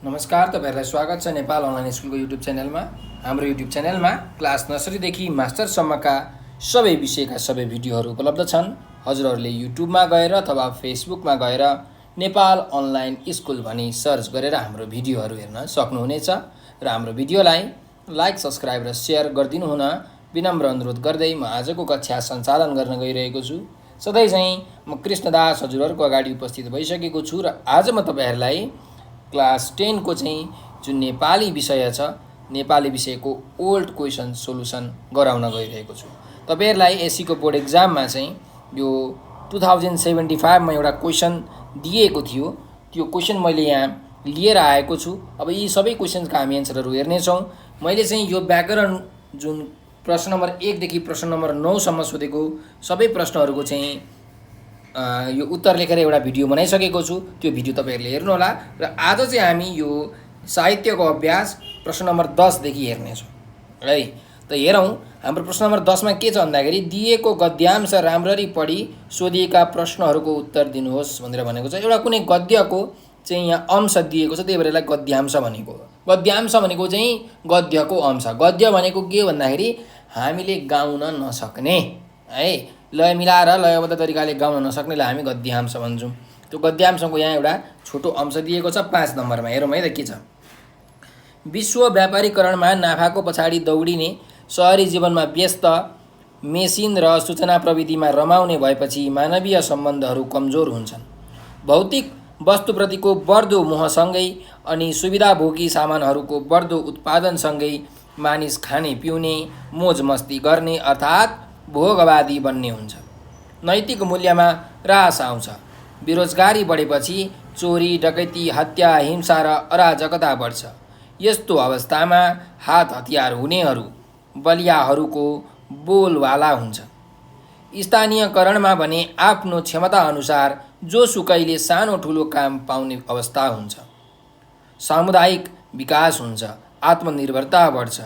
नमस्कार, तपाईहरुलाई स्वागत छ नेपाल अनलाइन स्कुलको युट्युब च्यानलमा। हाम्रो युट्युब च्यानलमा क्लास नर्सरीदेखि मास्टरसम्मका सबै विषयका सबै भिडियोहरू उपलब्ध छन्। हजुरहरूले युट्युबमा गएर अथवा फेसबुकमा गएर नेपाल अनलाइन स्कुल भनी सर्च गरेर हाम्रो भिडियोहरू हेर्न सक्नुहुनेछ र हाम्रो भिडियोलाई लाइक, सब्स्क्राइब र शेयर गरिदिनु हुन विनम्र अनुरोध गर्दै म आजको कक्षा सञ्चालन गर्न गइरहेको छु। सधैँ चाहिँ म कृष्णदास हजुरहरूको अगाडि उपस्थित भइसकेको छु र आज म तपाईहरुलाई क्लास 10 को चाहिँ जुन नेपाली विषय छ, नेपाली विषयको ओल्ड क्वेसन सोलुसन गराउन गइरहेको छु। तपाईहरुलाई एससी को बोर्ड एक्जाममा चाहिँ यो 2075 मा एउटा क्वेसन दिएको थियो। त्यो क्वेसन मैले यहाँ लिएर आएको छु। अब यी सबै क्वेसनका हामी एन्सरहरू हेर्ने छौं। मैले चाहिँ यो व्याकरण जुन प्रश्न नम्बर 1 देखि प्रश्न नम्बर 9 सम्म सोधेको सबै प्रश्नहरूको चाहिँ यो उत्तर लेखेर एउटा भिडियो बनाइसकेको छु। त्यो भिडियो तपाईहरुले हेर्नु होला र आज चाहिँ हामी यो साहित्यको अभ्यास प्रश्न नम्बर 10 देखि हेर्ने छौं है। त हेरौं, हाम्रो प्रश्न नम्बर 10 मा के छ भन्दाखेरि दिएको गद्यांश राम्ररी पढी सोधिएका प्रश्नहरूको उत्तर दिनुहोस् भनेर भनेको छ। एउटा कुनै गद्यको चाहिँ यहाँ अंश दिएको छ, त्यही भएर यसलाई गद्यांश भनेको। गद्यांश भनेको चाहिँ गद्यको अंश। गद्य भनेको के भन्दाखेरि हामीले गाउन नसक्ने है, लय मिलाएर लयबद्ध तरिकाले गाउन नसक्नेलाई हामी गद्यांश भन्छौं। त्यो गद्यांशको यहाँ एउटा छोटो अंश दिएको छ 5 नम्बरमा। हेरौँ है त के छ। विश्व व्यापारीकरणमा नाफाको पछाडि दौडिने, शहरी जीवनमा व्यस्त, मेसिन र सूचना प्रविधिमा रमाउने भएपछि मानवीय सम्बन्धहरू कमजोर हुन्छन्। भौतिक वस्तुप्रतिको बढ्दो मोहसँगै अनि सुविधाभोगी सामानहरूको बढ्दो उत्पादनसँगै मानिस खाने पिउने, मोज मस्ती गर्ने अर्थात् भोगवादी बन्ने हुन्छ। नैतिक मूल्यमा ह्रास आउँछ। बेरोजगारी बढेपछि चोरी, डकैती, हत्या, हिंसा र अराजकता बढ्छ। यस्तो अवस्थामा हात हतियार हुनेहरू बलियाहरूको बोलवाला हुन्छ। स्थानीयकरणमा भने आफ्नो क्षमता अनुसार जोसुकैले सानो ठुलो काम पाउने अवस्था हुन्छ। सामुदायिक विकास हुन्छ, आत्मनिर्भरता बढ्छ।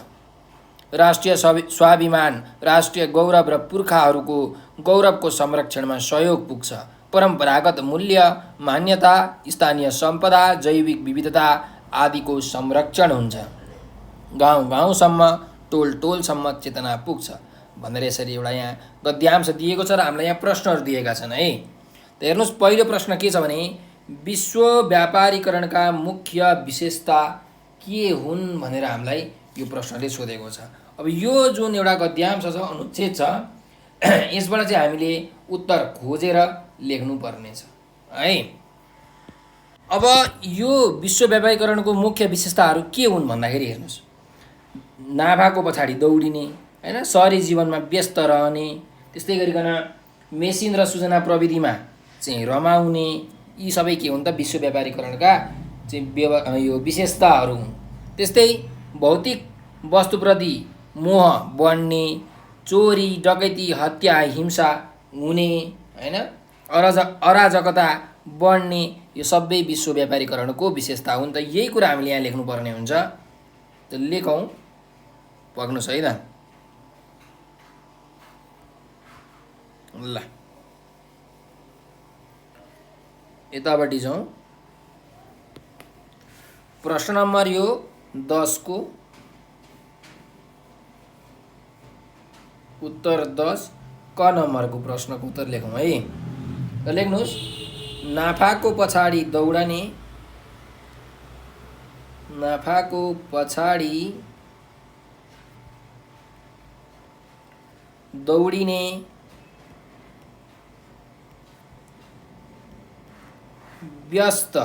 राष्ट्रिय स्वाभिमान, राष्ट्रिय गौरव र पुर्खाहरूको गौरवको संरक्षणमा सहयोग पुग्छ। परम्परागत मूल्य, मान्यता, स्थानीय सम्पदा, जैविक विविधता आदिको संरक्षण हुन्छ। गाउँ गाउँसम्म, टोल टोलसम्म चेतना पुग्छ भनेर यसरी एउटा यहाँ गद्यांश दिएको छ र हामीलाई यहाँ प्रश्नहरू दिएका छन् है। त हेर्नुस्, पहिलो प्रश्न के छ भने विश्व व्यापारीकरणका मुख्य विशेषता के हुन् भनेर हामीलाई यो प्रश्नले सोधेको छ। अब यो जुन एउटा गद्यांश छ, अनुच्छेद छ, यसबाट चाहिँ हामीले उत्तर खोजेर लेख्नु पर्ने छ है। अब यो विश्व व्यापारीकरणको मुख्य विशेषताहरू के हुन् भन्दाखेरि हेर्नुस्, नाफाको पछाडि दौडिने हैन, शहरी जीवनमा व्यस्त रहने, त्यस्तै गरिकन मेसिन र सूचना प्रविधिमा चाहिँ रमाउने, यी सबै के हुन् त विश्व व्यापारीकरणका चाहिँ यो विशेषताहरू हुन्। त्यस्तै भौतिक वस्तुप्रति मोह बढ्ने, चोरी, डकैती, हत्या, हिंसा हुने हैन, अराजकता बढ्ने, यो सबै विश्व व्यापारीकरणको विशेषता हुन्। त यही कुरा हामीले यहाँ लेख्नुपर्ने हुन्छ। त लेखौँ, पढ्नुस् है त। ल यतापट्टि जाउँ। प्रश्न नम्बर यो 10 को उत्तर 10 क नम्बरको प्रश्नको उत्तर लेखौँ है। त लेख्नुस्, नाफाको पछाडि दौडने, नाफाको पछाडि दौडिने, व्यस्त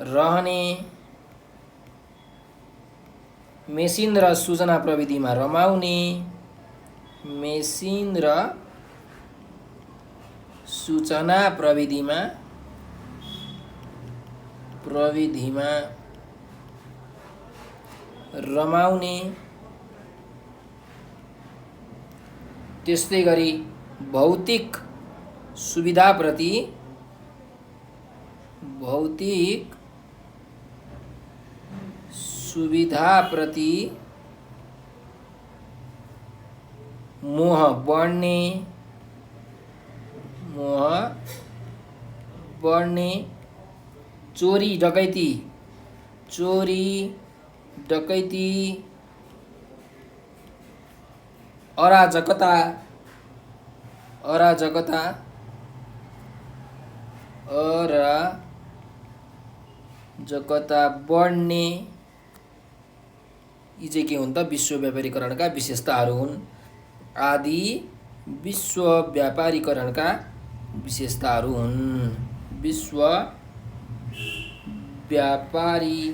रहने, मेसिन र सूचना प्रविधिमा रमाउने, मेसिन र सूचना प्रविधिमा रमाउने, त्यस्तै गरी भौतिक सुविधाप्रति मोह बढ्ने, चोरी डकैती चोरी डकैती अराजकता अराजकता अराजकता बढ्ने यी चाहिँ के हुन् त विश्व व्यापारीकरणका विशेषताहरू हुन्। आदि विश्व व्यापारीकरणका विशेषताहरू हुन्। विश्व व्यापीकरण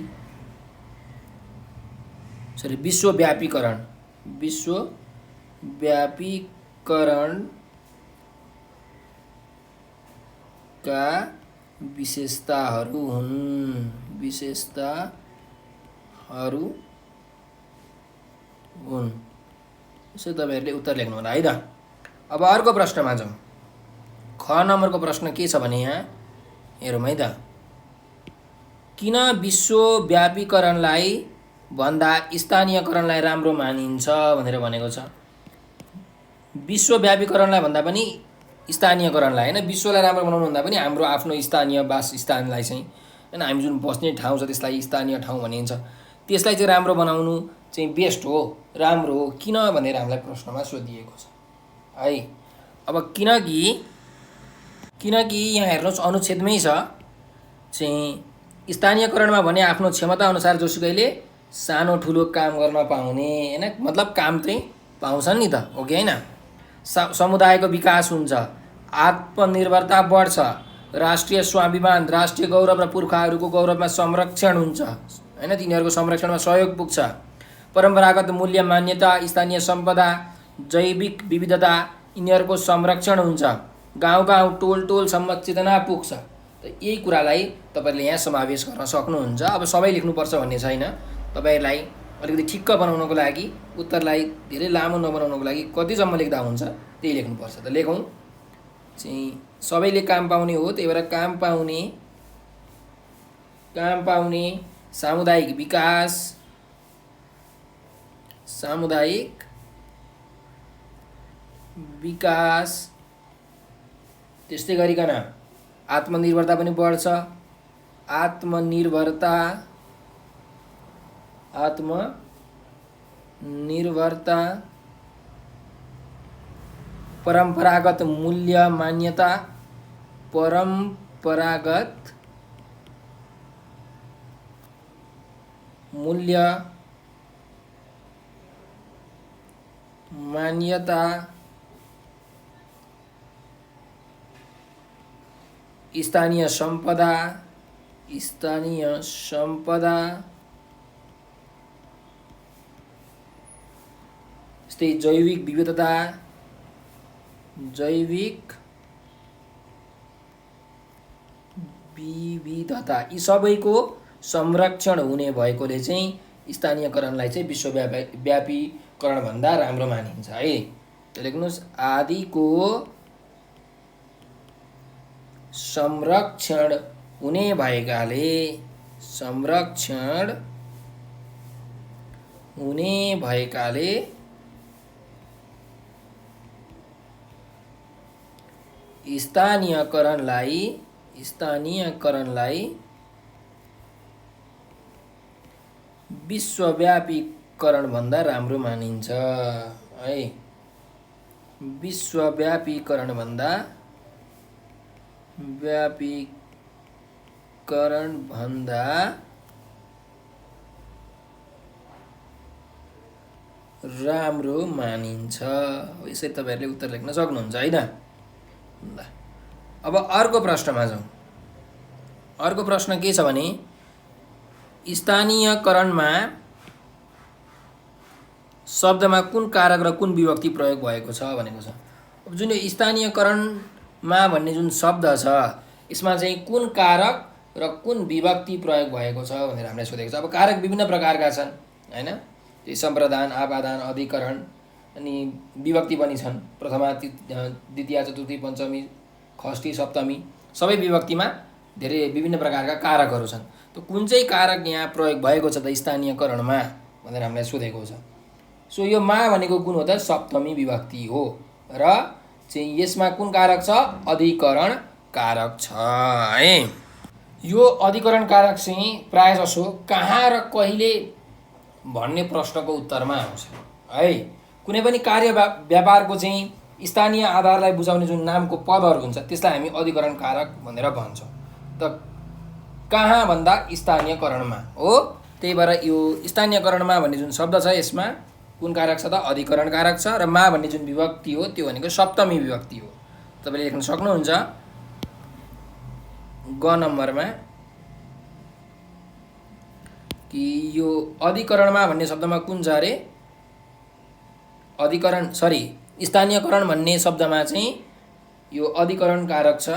का विशेषताहरू हुन्। यसो तपाईहरुले उत्तर लेख्नु होला है त। अब अर्को प्रश्नमा जाउँ। ख नम्बरको प्रश्न के छ भने यहाँ हेरौँ है त। किन विश्व व्यापीकरणलाई भन्दा स्थानीयकरणलाई राम्रो मानिन्छ भनेर भनेको छ। विश्व व्यापीकरणलाई भन्दा पनि स्थानीयकरणलाई हैन, विश्वलाई राम्रो बनाउनु भन्दा पनि हाम्रो आफ्नो स्थानीय वासस्थानलाई चाहिँ हैन, हामी जुन बस्ने ठाउँ छ त्यसलाई स्थानीय ठाउँ भनिन्छ, त्यसलाई चाहिँ राम्रो बनाउनु चाहिँ बेस्ट हो, राम्रो हो। किन भनेर हामीलाई प्रश्नमा सोधिएको छ है। अब किनकि यहाँ हेर्नुहोस् अनुच्छेदमै छ चाहिँ स्थानीयकरणमा भने आफ्नो क्षमता अनुसार जोसुकैले सानो ठुलो काम गर्न पाउने हैन, मतलब काम चाहिँ पाउँछन् नि त, हो कि हैन। समुदायको विकास हुन्छ, आत्मनिर्भरता बढ्छ, राष्ट्रिय स्वाभिमान राष्ट्रिय गौरव र पुर्खाहरूको गौरवमा संरक्षण हुन्छ हैन, तिनीहरूको संरक्षणमा सहयोग पुग्छ। परम्परागत मूल्य मान्यता स्थानीय सम्पदा जैविक विविधता यिनीहरूको संरक्षण हुन्छ। गाउँ टोलसम्म चेतना पुग्छ। त यही कुरालाई तपाईहरुले यहाँ समावेश गर्न सक्नुहुन्छ। अब सबै लेख्नुपर्छ भन्ने छैन, तपाईहरुलाई अलिकति ठिक्क बनाउनको लागि, उत्तरलाई धेरै लामो नबनाउनको लागि कतिसम्म लेख्दा हुन्छ त्यही लेख्नुपर्छ। त लेखौँ चाहिँ सबैले काम पाउने हो, त्यही भएर काम पाउने सामुदायिक विकास त्यस्तै गरिकन आत्मनिर्भरता पनि बढ्छ। आत्मनिर्भरता परम्परागत मूल्य मान्यता स्थानीय सम्पदा त्यस्तै जैविक विविधता यी सबैको संरक्षण हुने भएकोले चाहिँ स्थानीयकरणलाई चाहिँ विश्वव्यापीकरण भन्दा राम्रो मानिन्छ है। लेख्नुस् आदिको संरक्षण हुने भएकाले स्थानीयकरणलाई विश्वव्यापीकरण भन्दा राम्रो मानिन्छ है। विश्वव्यापीकरण भन्दा राम्रो मानिन्छ। यसै तपाईहरुले उत्तर लेख्न सक्नुहुन्छ है त। अब अर्को प्रश्नमा जाउँ। अर्को प्रश्न के छ भने स्थानीयकरणमा शब्दमा कुन कारक र कुन विभक्ति प्रयोग भएको छ भनेको छ। अब जुन यो स्थानीयकरणमा भन्ने जुन शब्द छ यसमा चाहिँ कुन कारक र कुन विभक्ति प्रयोग भएको छ भनेर हामीले सोधेको छ। अब कारक विभिन्न प्रकारका छन् हैन, त्यो सम्प्रदान, आपादान, अधिकरण, अनि विभक्ति पनि छन्। प्रथमा, द्वितीय, चतुर्थी, पञ्चमी, षष्ठी, सप्तमी सबै विभक्तिमा धेरै विभिन्न प्रकारका कारकहरू छन्। त कुन चाहिँ कारक यहाँ प्रयोग भएको छ त स्थानीयकरणमा भनेर हामीलाई सोधेको छ। सो यो मा भनेको कुन हो त सप्तमी विभक्ति हो र चाहिँ यसमा कुन कारक छ अधिकरण कारक छ है। यो अधिकरण कारक चाहिँ प्रायःजसो कहाँ र कहिले भन्ने प्रश्नको उत्तरमा आउँछ है। कुनै पनि कार्य व्यापारको चाहिँ स्थानीय आधारलाई बुझाउने जुन नामको पदहरू हुन्छ त्यसलाई हामी अधिकरण कारक भनेर भन्छौँ। त कहाँ भन्दा स्थानीयकरणमा हो। त्यही भएर यो स्थानीयकरणमा भन्ने जुन शब्द छ यसमा कुन कारक छ त अधिकरण कारक छ र मा भन्ने जुन विभक्ति हो त्यो भनेको सप्तमी विभक्ति हो। तपाईँले लेख्न सक्नुहुन्छ ग नम्बरमा कि यो अधिकरणमा भन्ने शब्दमा कुन छ अरे अधिकरण स्थानीयकरण भन्ने शब्दमा चाहिँ यो अधिकरण कारक छ।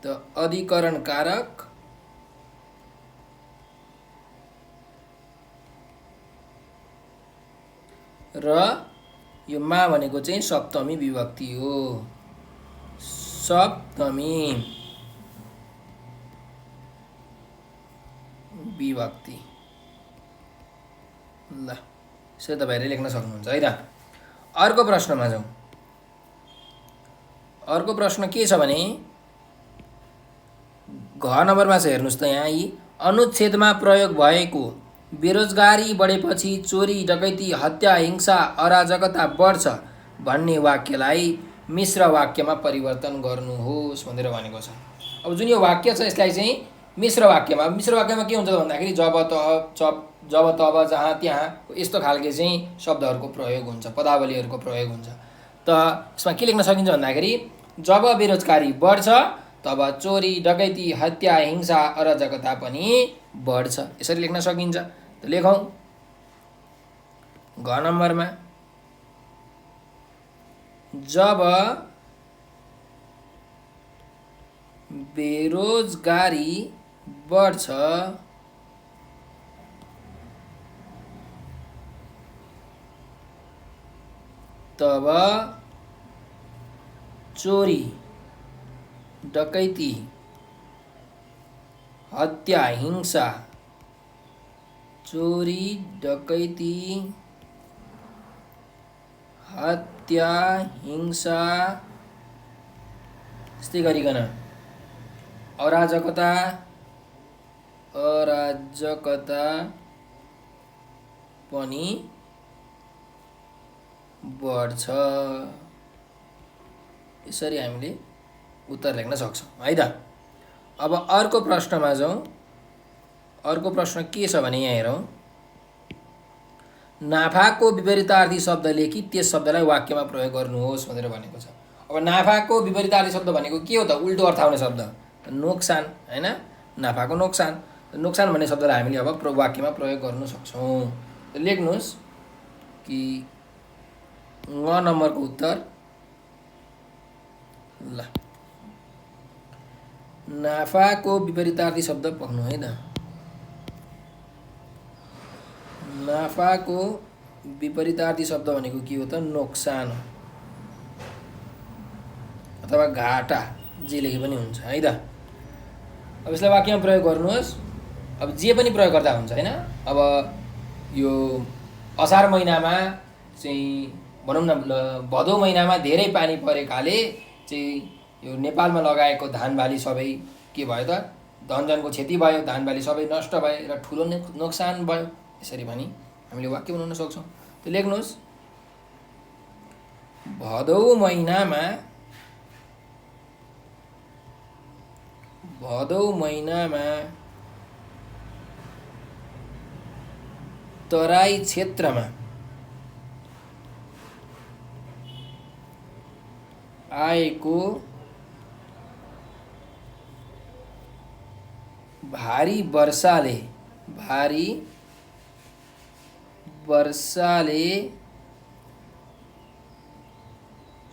त अधिकरण कारक र यो मा भनेको चाहिँ सप्तमी विभक्ति हो। सप्तमी विभक्ति ल यसरी तपाईँहरूले लेख्न सक्नुहुन्छ है त। अर्को प्रश्नमा जाउँ। अर्को प्रश्न के छ भने घ नम्बरमा छ हेर्नुहोस् त। यहाँ यी अनुच्छेदमा प्रयोग भएको बेरोजगारी बढेपछि चोरी डकैती हत्या हिंसा अराजकता बढ्छ भन्ने वाक्यलाई मिश्र वाक्यमा परिवर्तन गर्नुहोस् भनेर भनेको छ। अब जुन यो वाक्य छ यसलाई चाहिँ मिश्र वाक्यमा के हुन्छ भन्दाखेरि जब तब जहाँ त्यहाँ यस्तो खालके चाहिँ शब्दहरूको प्रयोग हुन्छ, पदावलीहरूको प्रयोग हुन्छ। त यसमा के लेख्न सकिन्छ भन्दाखेरि जब बेरोजगारी बढ्छ तब चोरी डकैती हत्या हिंसा अराजकता पनि बढ्छ, यसरी लेख्न सकिन्छ। त लेखौँ घ नम्बरमा जब बेरोजगारी बढ्छ तब चोरी डकैती हत्या हिंसा चोरी डकैती हत्या हिंसा यस्तै गरिकन अराजकता पनि बढ्छ, यसरी हामीले उत्तर लेख्न सक्छौँ है त। अब अर्को प्रश्नमा जाउँ। अर्को प्रश्न के छ भने यहाँ हेरौँ। नाफाको विपरीतार्थी शब्द लेखी त्यस शब्दलाई वाक्यमा प्रयोग गर्नुहोस् भनेर भनेको छ। अब नाफाको विपरीतार्थी शब्द भनेको के हो त? उल्टो अर्थ आउने शब्द नोक्सान हैन। नाफाको नोक्सान, नोक्सान भन्ने शब्दलाई हामीले अब वाक्यमा प्रयोग गर्न सक्छौँ। लेख्नुहोस् कि ङ नम्बरको उत्तर ल नाफाको विपरीतार्थी शब्द पक्नु है त। नाफाको विपरीतार्थी शब्द भनेको के हो त? नोक्सान अथवा घाटा, जे लेखे पनि हुन्छ है त। अब यसलाई वाक्यमा प्रयोग गर्नुहोस्। अब जे पनि प्रयोग गर्दा हुन्छ हैन। अब यो असार महिनामा चाहिँ भनौँ न भदौ महिनामा धेरै पानी परेकाले चाहिँ यो नेपालमा लगाएको धान बाली सबै के भयो त? धनजनको क्षति भयो, धान बाली सबै नष्ट भए र ठुलो नोक्सान भयो, यसरी पनि हामीले वाक्य बनाउन सक्छौँ। त लेख्नुहोस् भदौ महिनामा तराई क्षेत्रमा आएको भारी वर्षाले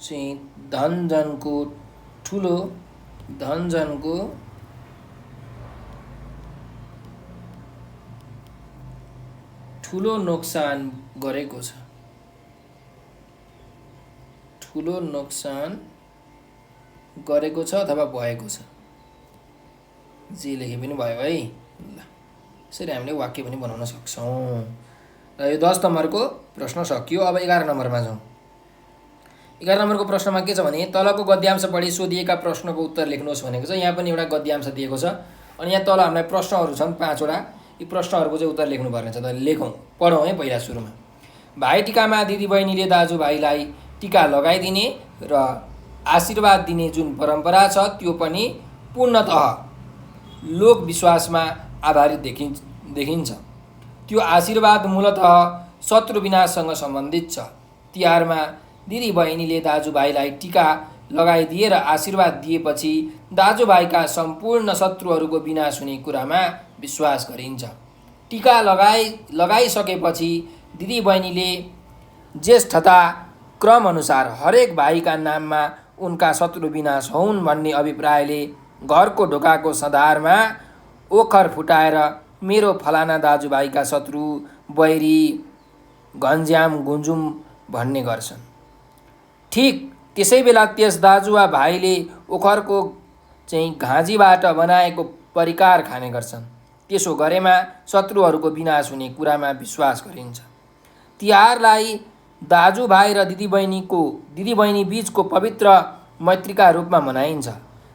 चाहिँ धनजनको ठुलो नोक्सान गरेको छ। ठुलो नोक्सान गरेको छ अथवा भएको छ, जे लेखे पनि भयो है। ल यसरी हामीले वाक्य पनि बनाउन सक्छौँ। र यो 10 नम्बरको प्रश्न सकियो। अब 11 नम्बरमा जाउँ। 11 नम्बरको प्रश्नमा के छ भने तलको गद्यांश पढी सोधिएका प्रश्नको उत्तर लेख्नुहोस् भनेको छ। यहाँ पनि एउटा गद्यांश दिएको छ। अनि यहाँ तल हामीलाई प्रश्नहरू छन् 5 वटा। यी प्रश्नहरूको चाहिँ उत्तर लेख्नुपर्ने छ। त लेखौँ, पढौँ है। पहिला सुरुमा भाइटिकामा दिदीबहिनीले दाजुभाइलाई टिका लगाइदिने र आशीर्वाद दिने जुन परम्परा छ त्यो पनि पूर्णतः लोकविश्वासमा आधारित देखिन्छ। त्यो आशीर्वाद मूलतः शत्रु विनाशसँग सम्बन्धित छ। तिहारमा दिदीबहिनीले दाजुभाइलाई टिका लगाइदिएर आशीर्वाद दिएपछि दाजुभाइका सम्पूर्ण शत्रुहरूको विनाश हुने कुरामा विश्वास गरिन्छ। टिका लगाइसकेपछि दिदीबहिनीले ज्येष्ठता क्रमअनुसार हरेक भाइका नाममा उनका शत्रु विनाश हुन् भन्ने अभिप्रायले घरको ढोकाको सधारमा ओखर फुटाएर मेरो फलाना दाजुभाइका शत्रु बैरी घन्ज्याम गुन्जुम भन्ने गर्छन्। ठिक त्यसै बेला त्यस दाजु वा भाइले ओखरको चाहिँ घाँजीबाट बनाएको परिकार खाने गर्छन्। त्यसो गरेमा शत्रुहरूको विनाश हुने कुरामा विश्वास गरिन्छ। तिहारलाई दाजुभाइ र दिदीबहिनी बीचको पवित्र मैत्रीका रूपमा मनाइन्छ।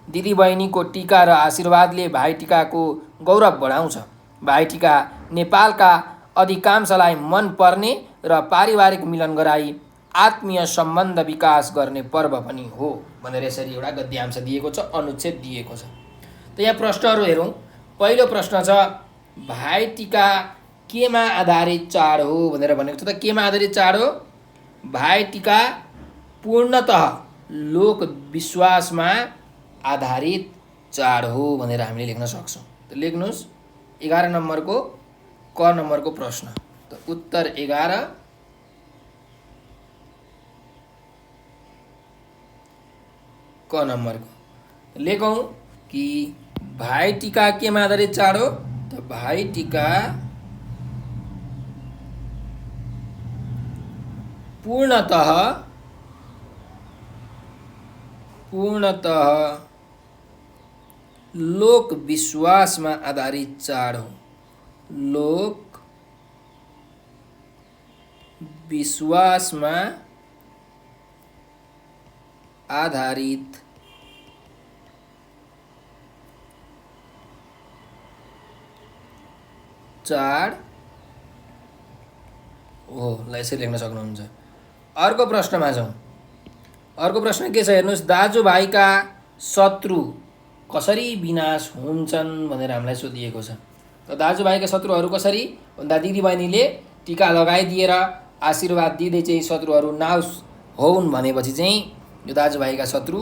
दिदीबहिनीको टिका र आशीर्वादले भाइटिकाको गौरव बढाउँछ। भाइटिका नेपालका अधिकांशलाई मन पर्ने र पारिवारिक मिलन गराई आत्मीय सम्बन्ध विकास गर्ने पर्व पनि हो भनेर यसरी एउटा गद्यांश दिएको छ, अनुच्छेद दिएको छ। त यहाँ प्रश्नहरू हेरौँ। पहिलो प्रश्न छ भाइटिका केमा आधारित चाड हो भनेर भनेको छ। त केमा आधारित चाड हो? भाइटिका पूर्णतः लोकविश्वासमा आधारित चाड हो भनेर हामीले लेख्न सक्छौँ। त लेख्नुहोस् 11 नम्बरको क नम्बरको प्रश्न। त उत्तर 11 क नम्बरको लेखौँ कि भाइटिका केमा आधारित चाड हो? त भाइटिका पूर्णतः लोक विश्वासमा आधारित चाड हो। लोक विश्वासमा आधारित चाड हो। ल यसरी लेख्न सक्नुहुन्छ। अर्को प्रश्नमा जाउँ। अर्को प्रश्न के छ हेर्नुहोस्। दाजुभाइका शत्रु कसरी विनाश हुन्छन् भनेर हामीलाई सोधिएको छ। त दाजुभाइका शत्रुहरू कसरी भन्दा दिदीबहिनीले टिका लगाइदिएर आशीर्वाद दिँदै चाहिँ शत्रुहरू नाश होउन् भनेपछि चाहिँ यो दाजुभाइका शत्रु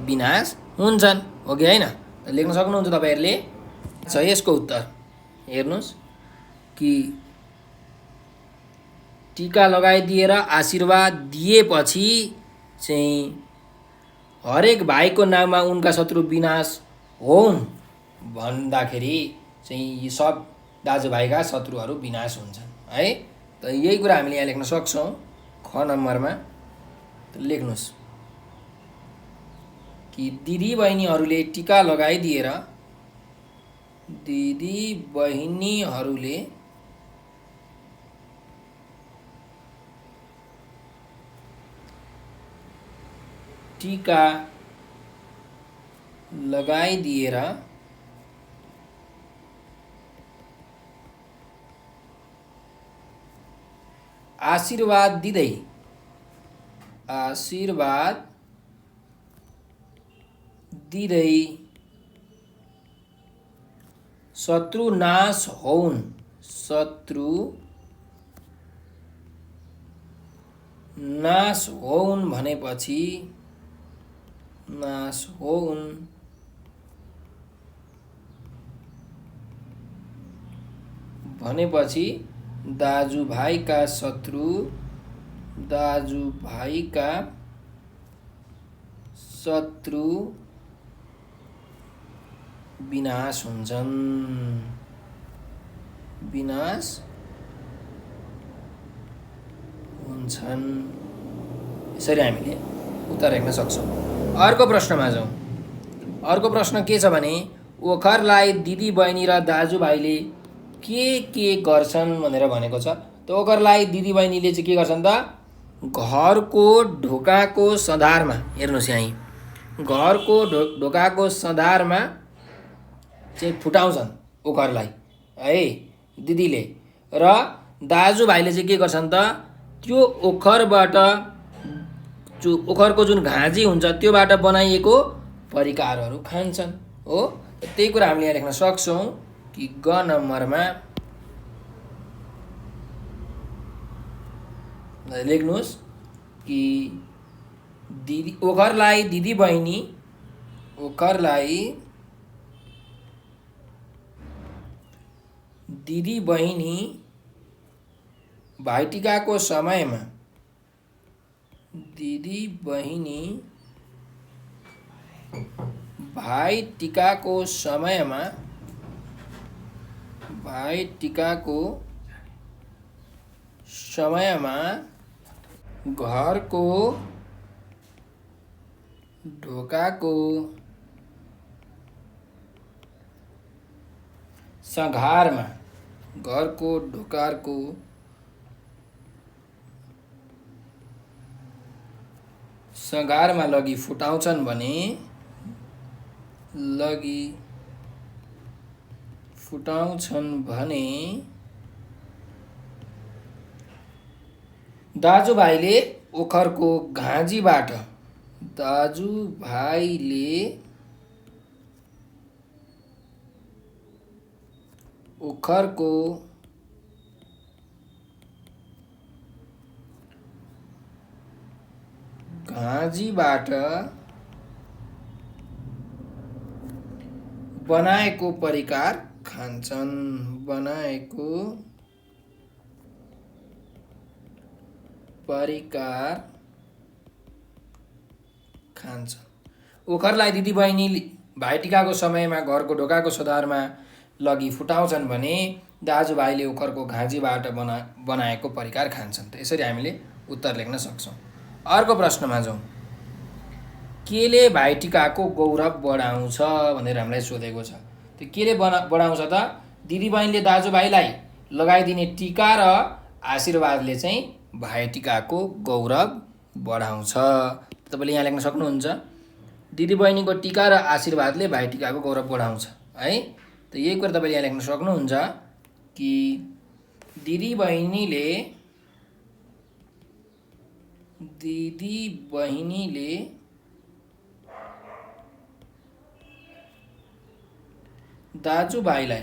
विनाश हुन्छन्। हो कि होइन? लेख्न सक्नुहुन्छ तपाईँहरूले। छ यसको उत्तर हेर्नुहोस् कि टिका लगाइदिएर आशीर्वाद दिएपछि चाहिँ हरेक भाइको नाममा उनका शत्रु विनाश होउन् भन्दाखेरि चाहिँ यी सब दाजुभाइका शत्रुहरू विनाश हुन्छन् है। त यही कुरा हामीले यहाँ लेख्न सक्छौँ ख नम्बरमा। लेख्नुहोस् कि दिदीबहिनीहरूले टिका लगाइदिएर टिका लगाइदिएर आशीर्वाद दिँदै शत्रु नाश होउन् भनेपछि दाजुभाइका शत्रु विनाश हुन्छन्। यसरी हामीले उत्तर लेख्न सक्छौँ। अर्को प्रश्नमा जाउँ। अर्को प्रश्न के छ भने ओखरलाई दिदीबहिनी र दाजुभाइले के गर्छन् भनेर भनेको छ। त ओखरलाई दिदीबहिनीले चाहिँ के गर्छन् त घरको ढोकाको सधारमा हेर्नुहोस् यहीँ घरको ढोकाको सधारमा चाहिँ फुटाउँछन् ओखरलाई है दिदीले, र दाजुभाइले चाहिँ के गर्छन् त त्यो ओखरबाट ओखरको जुन घाँजी हुन्छ त्योबाट बनाइएको परिकारहरू खान्छन् हो। त्यही कुरा हामीले यहाँ लेख्न सक्छौँ कि ग नम्बरमा लेख्नुहोस् कि दिदी ओखरलाई दिदीबहिनी भाइटिकाको समयमा घरको ढोकाको सँघारमा लगी फुटाउँछन् भने दाजुभाइले ओखरको घाँजीबाट बनाएको परिकार खान्छन्। ओखरलाई दिदीबहिनी भाइटिकाको समयमा घरको ढोकाको सदारमा लगी फुटाउँछन् भने दाजुभाइले ओखरको घाँजीबाट बनाएको परिकार खान्छन्। त यसरी हामीले उत्तर लेख्न सक्छौँ। अर्को प्रश्नमा जाउँ। केले भाइटिकाको गौरव बढाउँछ भनेर हामीलाई सोधेको छ। त्यो केले बढाउँछ त दिदीबहिनीले दाजुभाइलाई लगाइदिने टिका र आशीर्वादले चाहिँ भाइटिकाको गौरव बढाउँछ। तपाईँले यहाँ लेख्न सक्नुहुन्छ दिदीबहिनीको टिका र आशीर्वादले भाइटिकाको गौरव बढाउँछ है। त यही कुरा तपाईँले यहाँ लेख्न सक्नुहुन्छ कि दिदीबहिनीले दाजुभाइलाई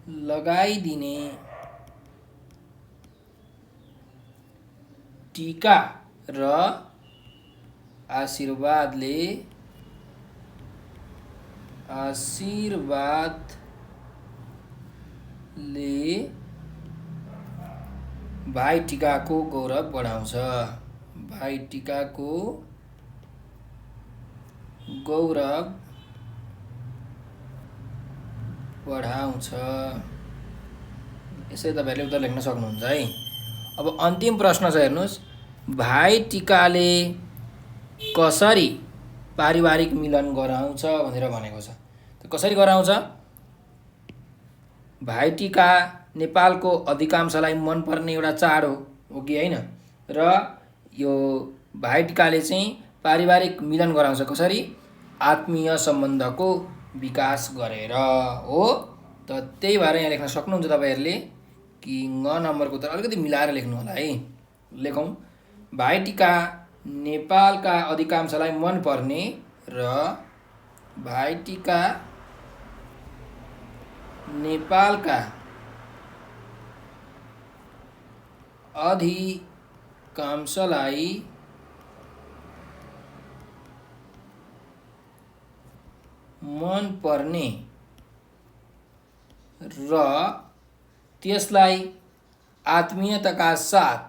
लगाइदिने टिका र आशीर्वादले भाइटिकाको गौरव बढाउँछ। यसरी तपाईँहरूले उत्तर लेख्न सक्नुहुन्छ है। अब अन्तिम प्रश्न छ हेर्नुहोस्। भाइटिकाले कसरी पारिवारिक मिलन गराउँछ भनेर भनेको छ। त कसरी गराउँछ? भाइटिका नेपालको अधिकांशलाई मनपर्ने एउटा चाड हो कि होइन? र यो भाइटिकाले चाहिँ पारिवारिक मिलन गराउँछ कसरी? आत्मीय सम्बन्धको विकास गरेर हो। त त्यही भएर यहाँ लेख्न सक्नुहुन्छ तपाईँहरूले कि ङ नम्बरको उत्तर अलिकति मिलाएर लेख्नु होला है। लेखौँ। भाइटिका नेपालका अधिकांशलाई मनपर्ने र भाइटिका नेपालका अधिकांशलाई मनपर्ने र त्यसलाई आत्मीयताका साथ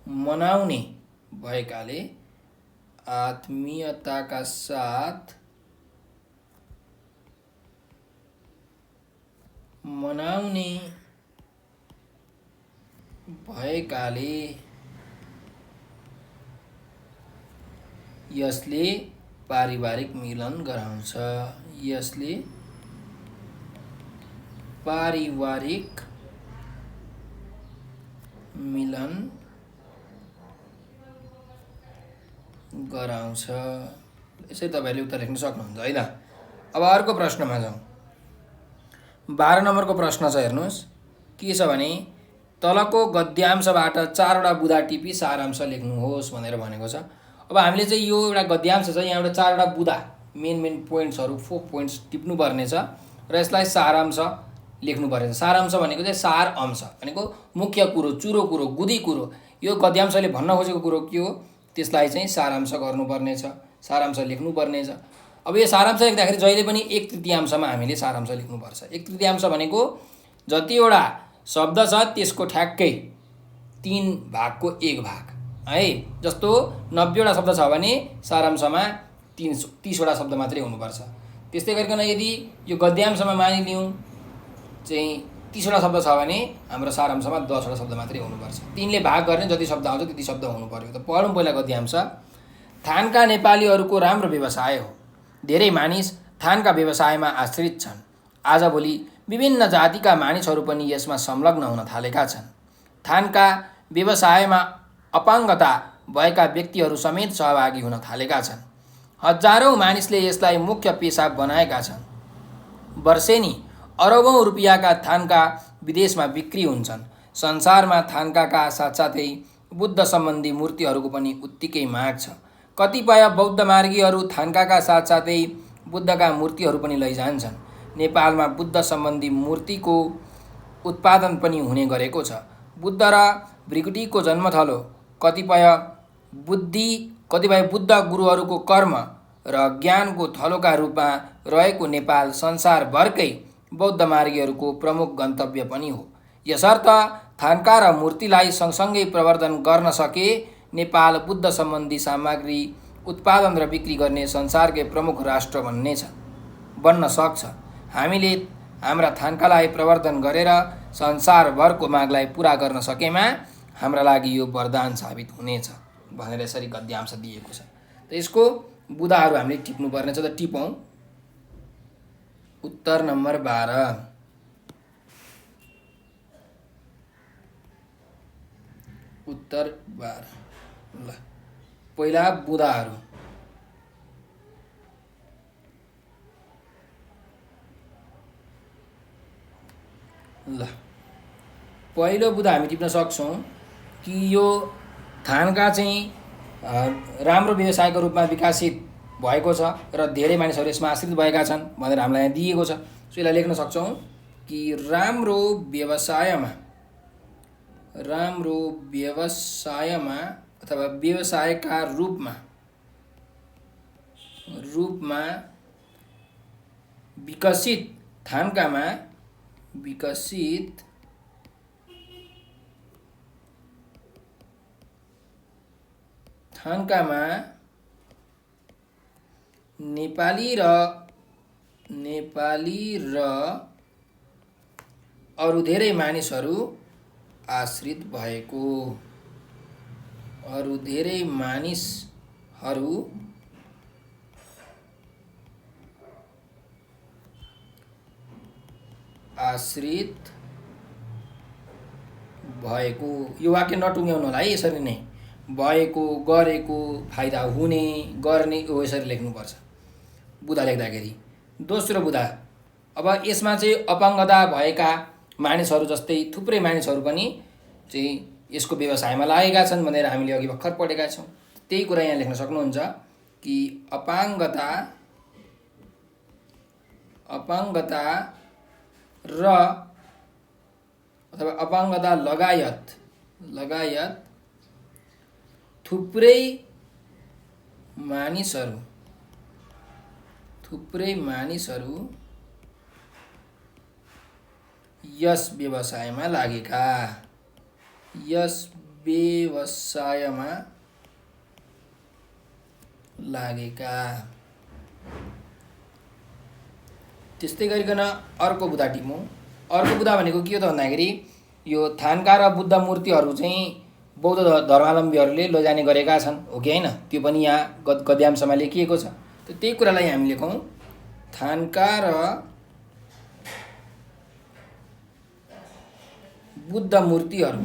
मनाउने भएकाले यसले पारिवारिक मिलन गराउँछ। यसले पारिवारिक मिलन गराउँछ। यसै तपाईहरुले उत्तर लेख्न सक्नुहुन्छ है त। अब अर्को प्रश्नमा जाउँ। 12 नम्बरको प्रश्न छ, हेर्नुस् के छ भने तलको गद्यांशबाट 4 वटा बुँदा टिपी सारांश लेख्नुहोस् भनेर भनेको छ। अब हामीले चाहिँ यो एउटा गद्यांश छ, यहाँबाट 4 वटा बुँदा मेन पोइन्ट्सहरु 4 पोइन्ट्स टिप्नु पर्ने छ र यसलाई सारांश लेख्नु पर्छ। सारांश भनेको चाहिँ सार अंश भनेको मुख्य कुरो, चुरो कुरो, गुदी कुरो, यो गद्यांशले भन्न खोजेको कुरो के हो त्यसलाई चाहिँ सारांश गर्नुपर्ने छ, सारांश लेख्नुपर्ने छ। अब यो सारांश लेख्दाखेरि जहिले पनि 1/3 हामीले सारांश लेख्नुपर्छ। 1/3 भनेको जतिवटा शब्द छ त्यसको ठ्याक्कै 3 भागको 1 भाग है। जस्तो 90 वटा शब्द छ भने सारांशमा 30 वटा शब्द मात्रै हुनुपर्छ। त्यस्तै गरिकन यदि यो गद्यांशमा मानिलियौँ चाहिँ 30 वटा शब्द छ भने हाम्रो सारांशमा 10 वटा शब्द मात्रै हुनुपर्छ। 3 ले भाग गर्ने जति शब्द आउँछ त्यति शब्द हुनु पर्यो। त पढौँ पहिला गद्यांश। थानका नेपालीहरूको राम्रो व्यवसाय हो। धेरै मानिस थानका व्यवसायमा आश्रित छन्। आजभोलि विभिन्न जातिका मानिसहरू पनि यसमा संलग्न हुन थालेका छन्। थानका व्यवसायमा अपाङ्गता भएका व्यक्तिहरू समेत सहभागी हुन थालेका छन्। हजारौं मानिसले यसलाई मुख्य पेशा बनाएका छन्। वर्षेनी अरबौं रुपियाँका थानका विदेशमा बिक्री हुन्छन्। संसारमा थानकाका साथसाथै बुद्ध सम्बन्धी मूर्तिहरूको पनि उत्तिकै माग छ। कतिपय बौद्ध मार्गीहरू थानकाका साथसाथै बुद्धका मूर्तिहरू पनि लैजान्छन्। नेपालमा बुद्ध सम्बन्धी मूर्तिको उत्पादन पनि हुने गरेको छ। बुद्ध र भृगुटीको जन्मथलो कतिपय बुद्ध गुरुहरूको कर्म र ज्ञानको थलोका रूपमा रहेको नेपाल संसारभरकै बौद्ध मार्गीहरूको प्रमुख गन्तव्य पनि हो। यसर्थ थानका र मूर्तिलाई सँगसँगै प्रवर्धन गर्न सके नेपाल बुद्ध सम्बन्धी सामग्री उत्पादन र बिक्री गर्ने संसारकै प्रमुख राष्ट्र बन्न सक्छ। हामीले हाम्रा थानकालाई प्रवर्धन गरेर संसारभरको मागलाई पूरा गर्न सकेमा हाम्रा लागि यो वरदान साबित हुनेछ भनेर यसरी गद्यांश दिएको छ। त यसको बुँदाहरू हामीले टिप्नु पर्ने छ। त टिपौँ। उत्तर नम्बर 12। उत्तर 12। ल पहिला बुँदाहरू। ल पहिलो बुँदा हामी टिप्न सक्छौँ कि यो थानका चाहिँ राम्रो व्यवसायको रूपमा विकसित भएको छ र धेरै मानिसहरू यसमा आश्रित भएका छन् भनेर हामीलाई यहाँ दिएको छ। सो यसलाई लेख्न सक्छौँ कि राम्रो व्यवसायमा अथवा व्यवसायका रूपमा विकसित थानकामा नेपाली र अरू धेरै मानिसहरू आश्रित भएको। यो वाक्य नटुङ्ग्याउनु होला है। यसरी नै भएको, गरेको, फाइदा हुने, गर्ने यसरी लेख्नुपर्छ बुँदा लेख्दाखेरि। दोस्रो बुँदा, अब यसमा चाहिँ अपाङ्गता भएका मानिसहरू जस्तै थुप्रै मानिसहरू पनि चाहिँ यसको व्यवसायमा लागेका छन् भनेर हामीले अघि भर्खर पढेका छौँ। त्यही कुरा यहाँ लेख्न सक्नुहुन्छ कि अपाङ्गता र अथवा अपाङ्गता लगायत थुप्रै मानिसहरू यस व्यवसायमा लागेका। त्यस्तै गरिकन अर्को बुँदा टिपौँ। अर्को बुँदा भनेको के हो त भन्दाखेरि यो थानका र बुद्ध मूर्तिहरू चाहिँ बौद्ध धर्मावलम्बीहरूले लैजाने गरेका छन् हो कि होइन, त्यो पनि यहाँ गद्यांशमा लेखिएको छ। त त्यही कुरालाई हामी लेखौँ थान्का र बुद्ध मूर्तिहरू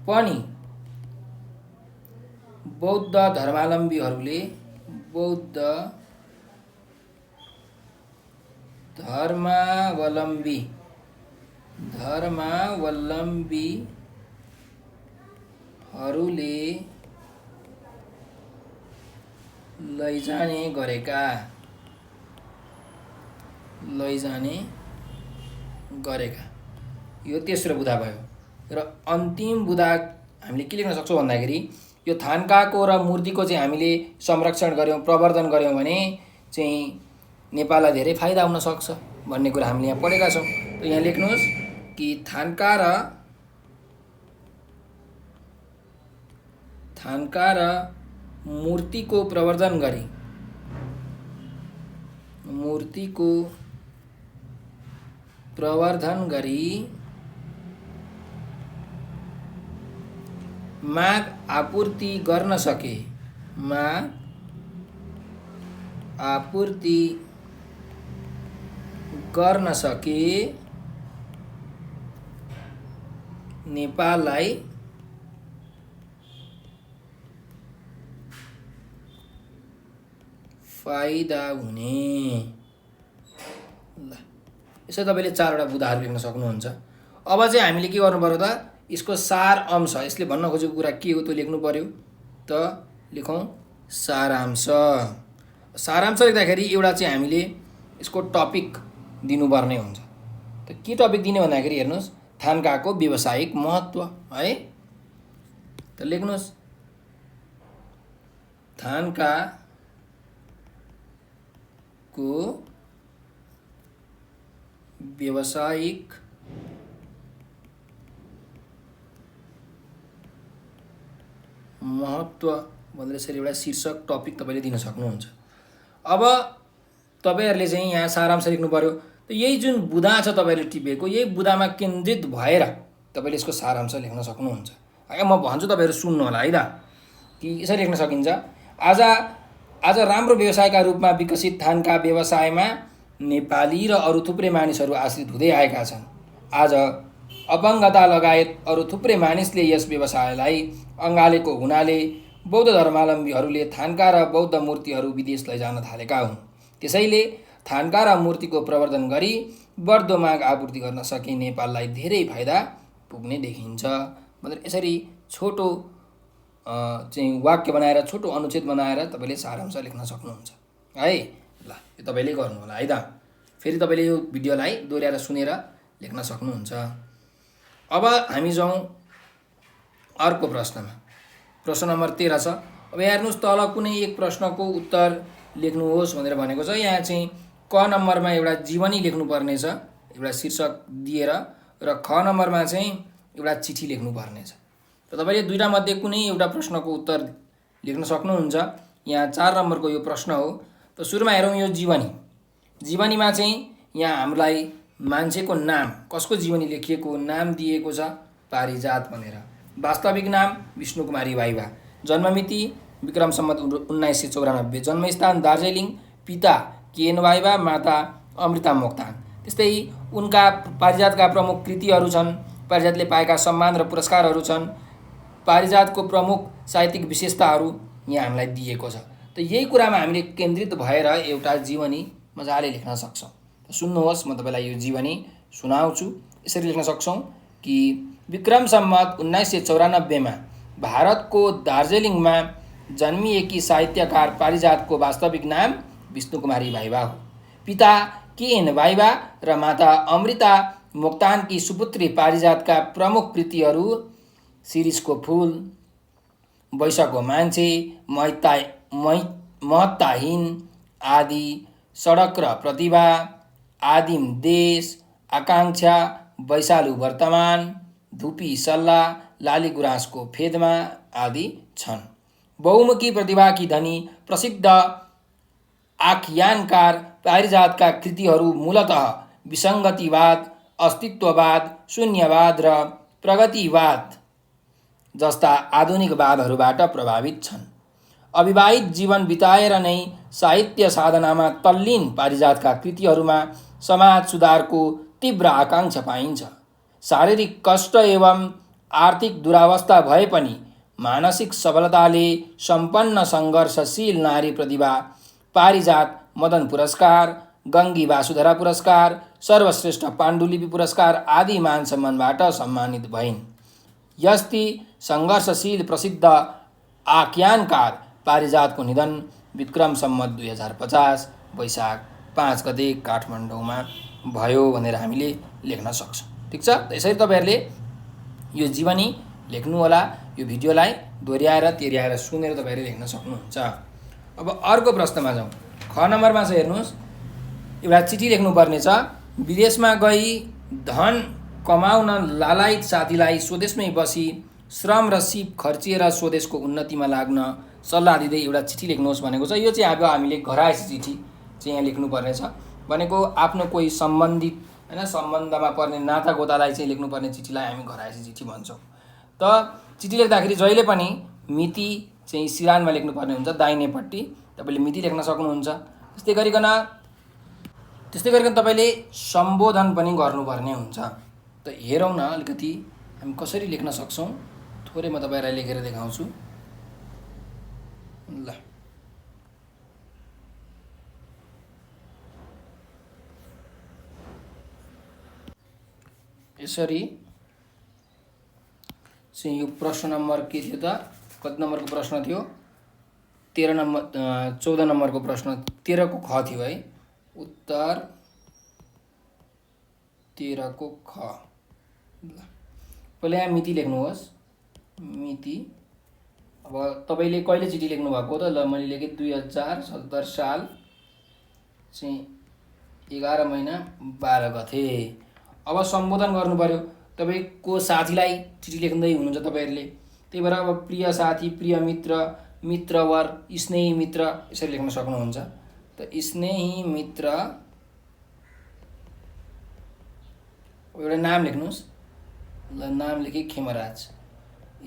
पनि बौद्ध धर्मावलम्बीहरूले लैजाने गरेका यो तेस्रो बुधा भयो। र अन्तिम बुधा हामीले के लेख्न सक्छौँ भन्दाखेरि यो थान्काको र मूर्तिको चाहिँ हामीले संरक्षण गऱ्यौँ, प्रवर्धन गऱ्यौँ भने चाहिँ नेपाललाई धेरै फाइदा हुन सक्छ भन्ने कुरा हामीले यहाँ पढेका छौँ। त यहाँ लेख्नुहोस् कि थान्का र मूर्तिको प्रवर्धन गरी माग आपूर्ति गर्न सके नेपाललाई फाइदा हुने। ल यसो तपाईँले 4वटा बुधाहरू लेख्न सक्नुहुन्छ। अब चाहिँ हामीले के गर्नु पर्यो त यसको सार अंश, यसले भन्न खोजेको कुरा के हो त्यो लेख्नु पर्यो। त लेखौँ सारांश लेख्दाखेरि एउटा चाहिँ हामीले यसको टपिक दिनुपर्ने हुन्छ। त के टपिक दिने भन्दाखेरि हेर्नुहोस् थान्काको व्यावसायिक महत्त्व है। त लेख्नुहोस् थान्काको व्यावसायिक महत्त्व भनेर यसरी एउटा शीर्षक टपिक तपाईँले दिन सक्नुहुन्छ। अब तपाईँहरूले चाहिँ यहाँ सारांश लेख्नु पर्यो। त यही जुन बुधा छ तपाईँले टिपेको यही बुधामा केन्द्रित भएर तपाईँले यसको सारांश लेख्न सक्नुहुन्छ। है म भन्छु तपाईँहरू सुन्नु होला है त कि यसरी लेख्न सकिन्छ। आज राम्रो व्यवसायका रूपमा विकसित थान्का व्यवसायमा नेपाली र अरू थुप्रै मानिसहरू आश्रित हुँदै आएका छन्। आज अपङ्गता लगायत अरू थुप्रै मानिसले यस व्यवसायलाई अँगालेको हुनाले बौद्ध धर्मावलम्बीहरूले थान्का र बौद्ध मूर्तिहरू विदेश लैजान थालेका हुन्। त्यसैले थान्का र मूर्तिको प्रवर्धन गरी बढ्दो माग आपूर्ति गर्न सके नेपाललाई धेरै फाइदा पुग्ने देखिन्छ भनेर यसरी छोटो चाहिँ वाक्य बनाएर छोटो अनुच्छेद बनाएर तपाईँले सारांश लेख्न सक्नुहुन्छ है। ल यो तपाईँले गर्नु होला है त। फेरि तपाईँले यो भिडियोलाई दोहोऱ्याएर सुनेर लेख्न सक्नुहुन्छ। अब हामी जाउँ अर्को प्रश्नमा। प्रश्न नम्बर 13 छ। अब हेर्नुहोस् तल कुनै एक प्रश्नको उत्तर लेख्नुहोस् भनेर भनेको छ। यहाँ चाहिँ क नम्बरमा एउटा जीवनी लेख्नुपर्ने छ एउटा शीर्षक दिएर र ख नम्बरमा चाहिँ एउटा चिठी लेख्नुपर्ने छ। त तपाईँले दुईटा मध्ये कुनै एउटा प्रश्नको उत्तर लेख्न सक्नुहुन्छ। यहाँ 4 नम्बरको यो प्रश्न हो। त सुरुमा हेरौँ यो जीवनीमा चाहिँ यहाँ हामीलाई मान्छेको नाम कसको जीवनी लेखिएको नाम दिएको छ पारिजात भनेर। वास्तविक नाम विष्णुकुमारी वाइबा। जन्ममिति विक्रम सम्वत 1994। जन्मस्थान दार्जिलिङ। पिता केएन वाइबा, माता अमृता मोक्तान। त्यस्तै उनका पारिजातका प्रमुख कृतिहरू छन्। पारिजातले पाएका सम्मान र पुरस्कारहरू छन्। पारिजातको प्रमुख साहित्यिक विशेषताहरू यहाँ हामीलाई दिएको छ। त यही कुरामा हामीले केन्द्रित भएर एउटा जीवनी मजाले लेख्न सक्छौँ। सुन्नुहोस् म तपाईँलाई यो जीवनी सुनाउँछु। यसरी लेख्न सक्छौँ कि विक्रम सम्वत 1994 भारतको दार्जिलिङमा जन्मिएकी साहित्यकार पारिजातको वास्तविक नाम विष्णुकुमारी वाइबा हो। पिता केएन वाइबा र माता अमृता मोक्तानकी सुपुत्री पारिजातका प्रमुख कृतिहरू शिरीषको फूल, वैशको मान्छे, महत्ताहीन आदि, सडक र प्रतिभा, आदिम देश, आकाङ्क्षा, वैशालु वर्तमान, धुपी सल्लाह, लालीगुराँसको फेदमा आदि छन्। बहुमुखी प्रतिभाकी धनी प्रसिद्ध आख्यानकार पारिजातका कृतिहरू मूलतः विसङ्गतिवाद, अस्तित्ववाद, शून्यवाद र प्रगतिवाद जस्ता आधुनिकवादहरूबाट प्रभावित छन्। अविवाहित जीवन बिताएर नै साहित्य साधनामा तल्लीन पारिजातका कृतिहरूमा समाज सुधारको तीव्र आकाङ्क्षा पाइन्छ। शारीरिक कष्ट एवं आर्थिक दुरावस्था भए पनि मानसिक सबलताले सम्पन्न सङ्घर्षशील नारी प्रतिभा पारिजात मदन पुरस्कार, गङ्गी वासुधरा पुरस्कार, सर्वश्रेष्ठ पाण्डुलिपि पुरस्कार आदि मान सम्मानबाट सम्मानित भइन्। यस्ती सङ्घर्षशील प्रसिद्ध आख्यानकार पारिजातको निधन विक्रम सम्वत 2050 वैशाख 5 गते काठमाडौँमा भयो भनेर हामीले लेख्न सक्छौँ। ठिक छ, यसरी तपाईँहरूले यो जीवनी लेख्नुहोला। यो भिडियोलाई दोहोऱ्याएर तेर्याएर सुनेर तपाईँहरूले लेख्न सक्नुहुन्छ। अब अर्को प्रश्नमा जाउँ। ख नम्बरमा छ, हेर्नुहोस्, एउटा चिठी लेख्नुपर्ने छ। विदेशमा गई धन कमाउन लालायत साथीलाई स्वदेशमै बसी श्रम र सिप खर्चिएर स्वदेशको उन्नतिमा लाग्न सल्लाह दिँदै एउटा चिठी लेख्नुहोस् भनेको छ। यो चाहिँ अब हामीले घरायसी चिठी चाहिँ यहाँ लेख्नुपर्ने छ भनेको आफ्नो कोही सम्बन्धित हैन सम्बन्धमा पर्ने नातागोतालाई चाहिँ लेख्नुपर्ने चिठीलाई हामी घरायसी चिठी भन्छौँ। त चिठी लेख्दाखेरि जहिले पनि मिति चाहिँ सिरानमा लेख्नुपर्ने हुन्छ, दाहिनेपट्टि तपाईँले मिति लेख्न सक्नुहुन्छ। त्यस्तै गरिकन तपाईँले सम्बोधन पनि गर्नुपर्ने हुन्छ। त हेरौँ न अलिकति हामी कसरी लेख्न सक्छौँ। थोरै म तपाईँलाई लेखेर देखाउँछु। ल, यसरी चाहिँ यो प्रश्न नम्बर के थियो त, कति नम्बरको प्रश्न थियो? 14 नम्बरको प्रश्न, 13 को ख थियो है। उत्तर 13 को ख। ल, पहिला यहाँ मिति लेख्नुहोस्। मिति अब तपाईँले कहिले चिठी लेख्नु भएको त? ल, मैले लेखेँ 2070 साल चाहिँ 11 महिना 12 गते। अब सम्बोधन गर्नु पर्यो। तपाईँको साथीलाई चिठी लेख्दै हुनुहुन्छ तपाईँहरूले, त्यही भएर अब प्रिय साथी, प्रिय मित्र, मित्रवर, स्नेही मित्र यसरी लेख्न सक्नुहुन्छ। त स्नेही मित्र, एउटा नाम लेख्नुहोस्। ल, नाम लेखेँ खेमराज।